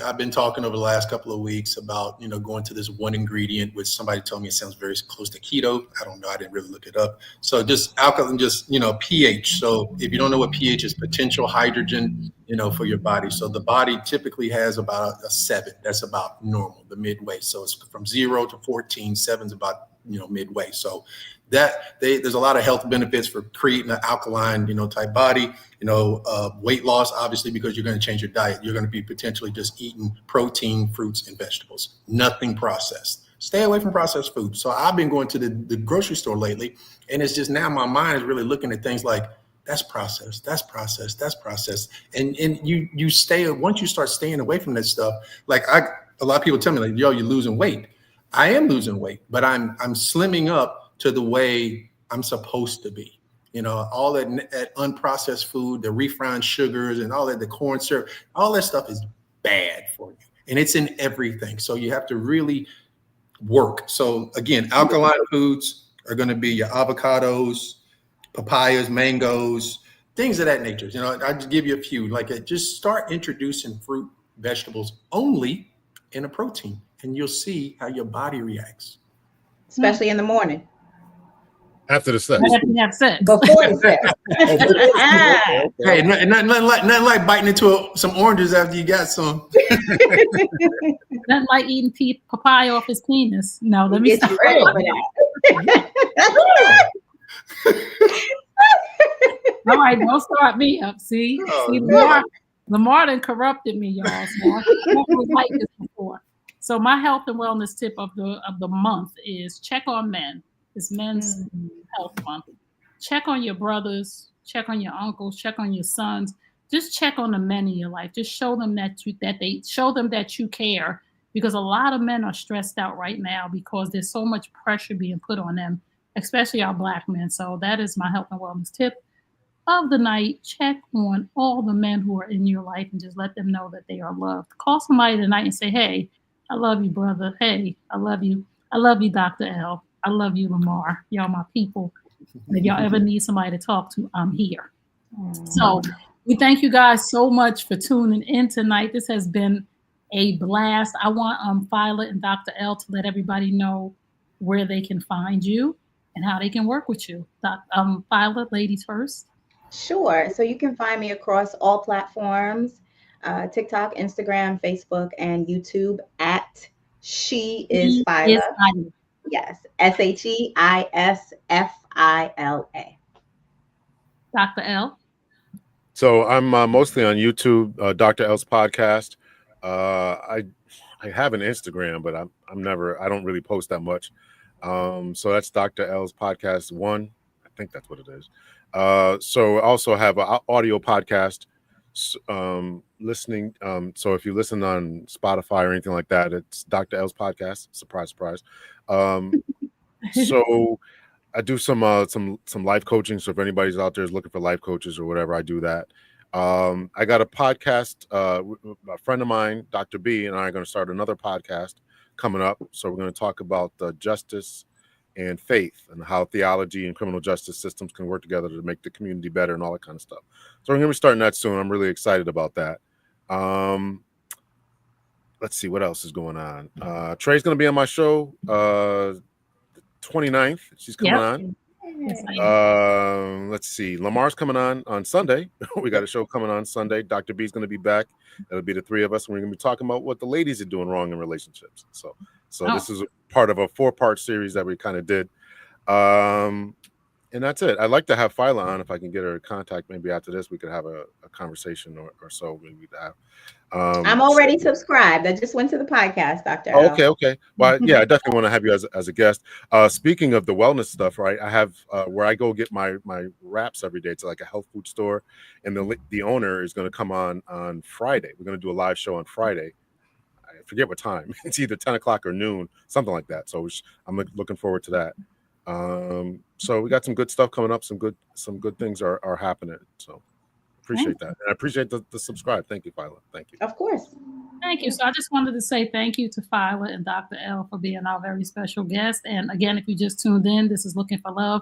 I've been talking over the last couple of weeks about, going to this one ingredient, which somebody told me it sounds very close to keto. I don't know. I didn't really look it up. So just alkaline, just, pH. So if you don't know what pH is, potential hydrogen, for your body. So the body typically has about a 7. That's about normal, the midway. So it's from 0 to 14. 7's about, midway. So there's a lot of health benefits for creating an alkaline, type body, weight loss, obviously, because you're going to change your diet. You're going to be potentially just eating protein, fruits, and vegetables, nothing processed. Stay away from processed food. So I've been going to the grocery store lately, and it's just now my mind is really looking at things like that's processed, that's processed, that's processed. And you stay, once you start staying away from that stuff, like a lot of people tell me like, yo, you're losing weight. I am losing weight, but I'm slimming up to the way I'm supposed to be. All that unprocessed food, the refined sugars and all that, the corn syrup, all that stuff is bad for you. And it's in everything. So you have to really work. So again, alkaline foods are going to be your avocados, papayas, mangoes, things of that nature. I just give you a few, just start introducing fruit, vegetables only in a protein, and you'll see how your body reacts. Especially in the morning. After the sex. After you have sex. Before the sex. Hey, nothing like biting into some oranges after you got some. Nothing like eating papaya off his penis. No, let me Get stop. you ready for that. All right, don't start me up. See, Lamar done corrupted me, y'all. So I never like this before. So my health and wellness tip of the month is check on men. It's Men's Health Month. Check on your brothers, check on your uncles, check on your sons. Just check on the men in your life. Just show them that you care, because a lot of men are stressed out right now because there's so much pressure being put on them, especially our Black men. So that is my health and wellness tip of the night. Check on all the men who are in your life and just let them know that they are loved. Call somebody tonight and say, hey, I love you, brother. Hey, I love you. I love you, Dr. L. I love you, Lamar. Y'all my people. And if y'all ever need somebody to talk to, I'm here. So we thank you guys so much for tuning in tonight. This has been a blast. I want Fila and Dr. L to let everybody know where they can find you and how they can work with you. Fila, ladies first. Sure. So you can find me across all platforms, TikTok, Instagram, Facebook, and YouTube at She is Fila. Yes, SHEISFILA. Dr. L. So I'm mostly on YouTube, Dr. L's podcast. I have an Instagram, but I don't really post that much. So that's Dr. L's podcast 1. I think that's what it is. So I also have an audio podcast listening. So if you listen on Spotify or anything like that, it's Dr. L's podcast. Surprise, surprise. So I do some life coaching. So if anybody's out there is looking for life coaches or whatever, I do that. I got a podcast. A friend of mine, Dr. B, and I are going to start another podcast coming up. So we're going to talk about justice and faith and how theology and criminal justice systems can work together to make the community better and all that kind of stuff. So we're going to be starting that soon. I'm really excited about that. Let's see what else is going on. Trey's going to be on my show 29th. She's coming on. Let's see. Lamar's coming on Sunday. We got a show coming on Sunday. Dr. B's going to be back. That'll be the 3 of us. And we're going to be talking about what the ladies are doing wrong in relationships. So this is part of a 4-part series that we kind of did. And that's it. I'd like to have Fila on if I can get her contact. Maybe after this, we could have a conversation or so. Maybe have. I'm already subscribed. I just went to the podcast, Dr. L. Okay. Well, yeah, I definitely want to have you as a guest. Speaking of the wellness stuff, right? I have where I go get my wraps every day. It's like a health food store, and the owner is going to come on Friday. We're going to do a live show on Friday. I forget what time. It's either 10 o'clock or noon, something like that. So I'm looking forward to that. So we got some good stuff coming up. Some good things are happening. So appreciate that. And I appreciate the subscribe. Thank you, Fila. Thank you. Of course. Thank you. So I just wanted to say thank you to Fila and Dr. L for being our very special guest. And again, if you just tuned in, this is Looking for Love.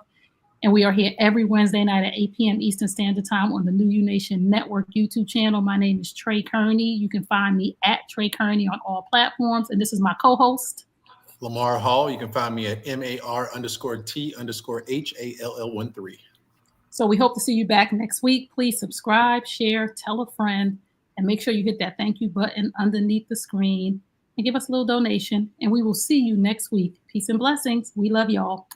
And we are here every Wednesday night at 8 p.m. Eastern Standard Time on the New U Nation Network YouTube channel. My name is Trey Kearney. You can find me at Trey Kearney on all platforms. And this is my co-host, Lamar Hall. You can find me at MAR_T_HALL13. So we hope to see you back next week. Please subscribe, share, tell a friend, and make sure you hit that thank you button underneath the screen and give us a little donation. And we will see you next week. Peace and blessings. We love y'all.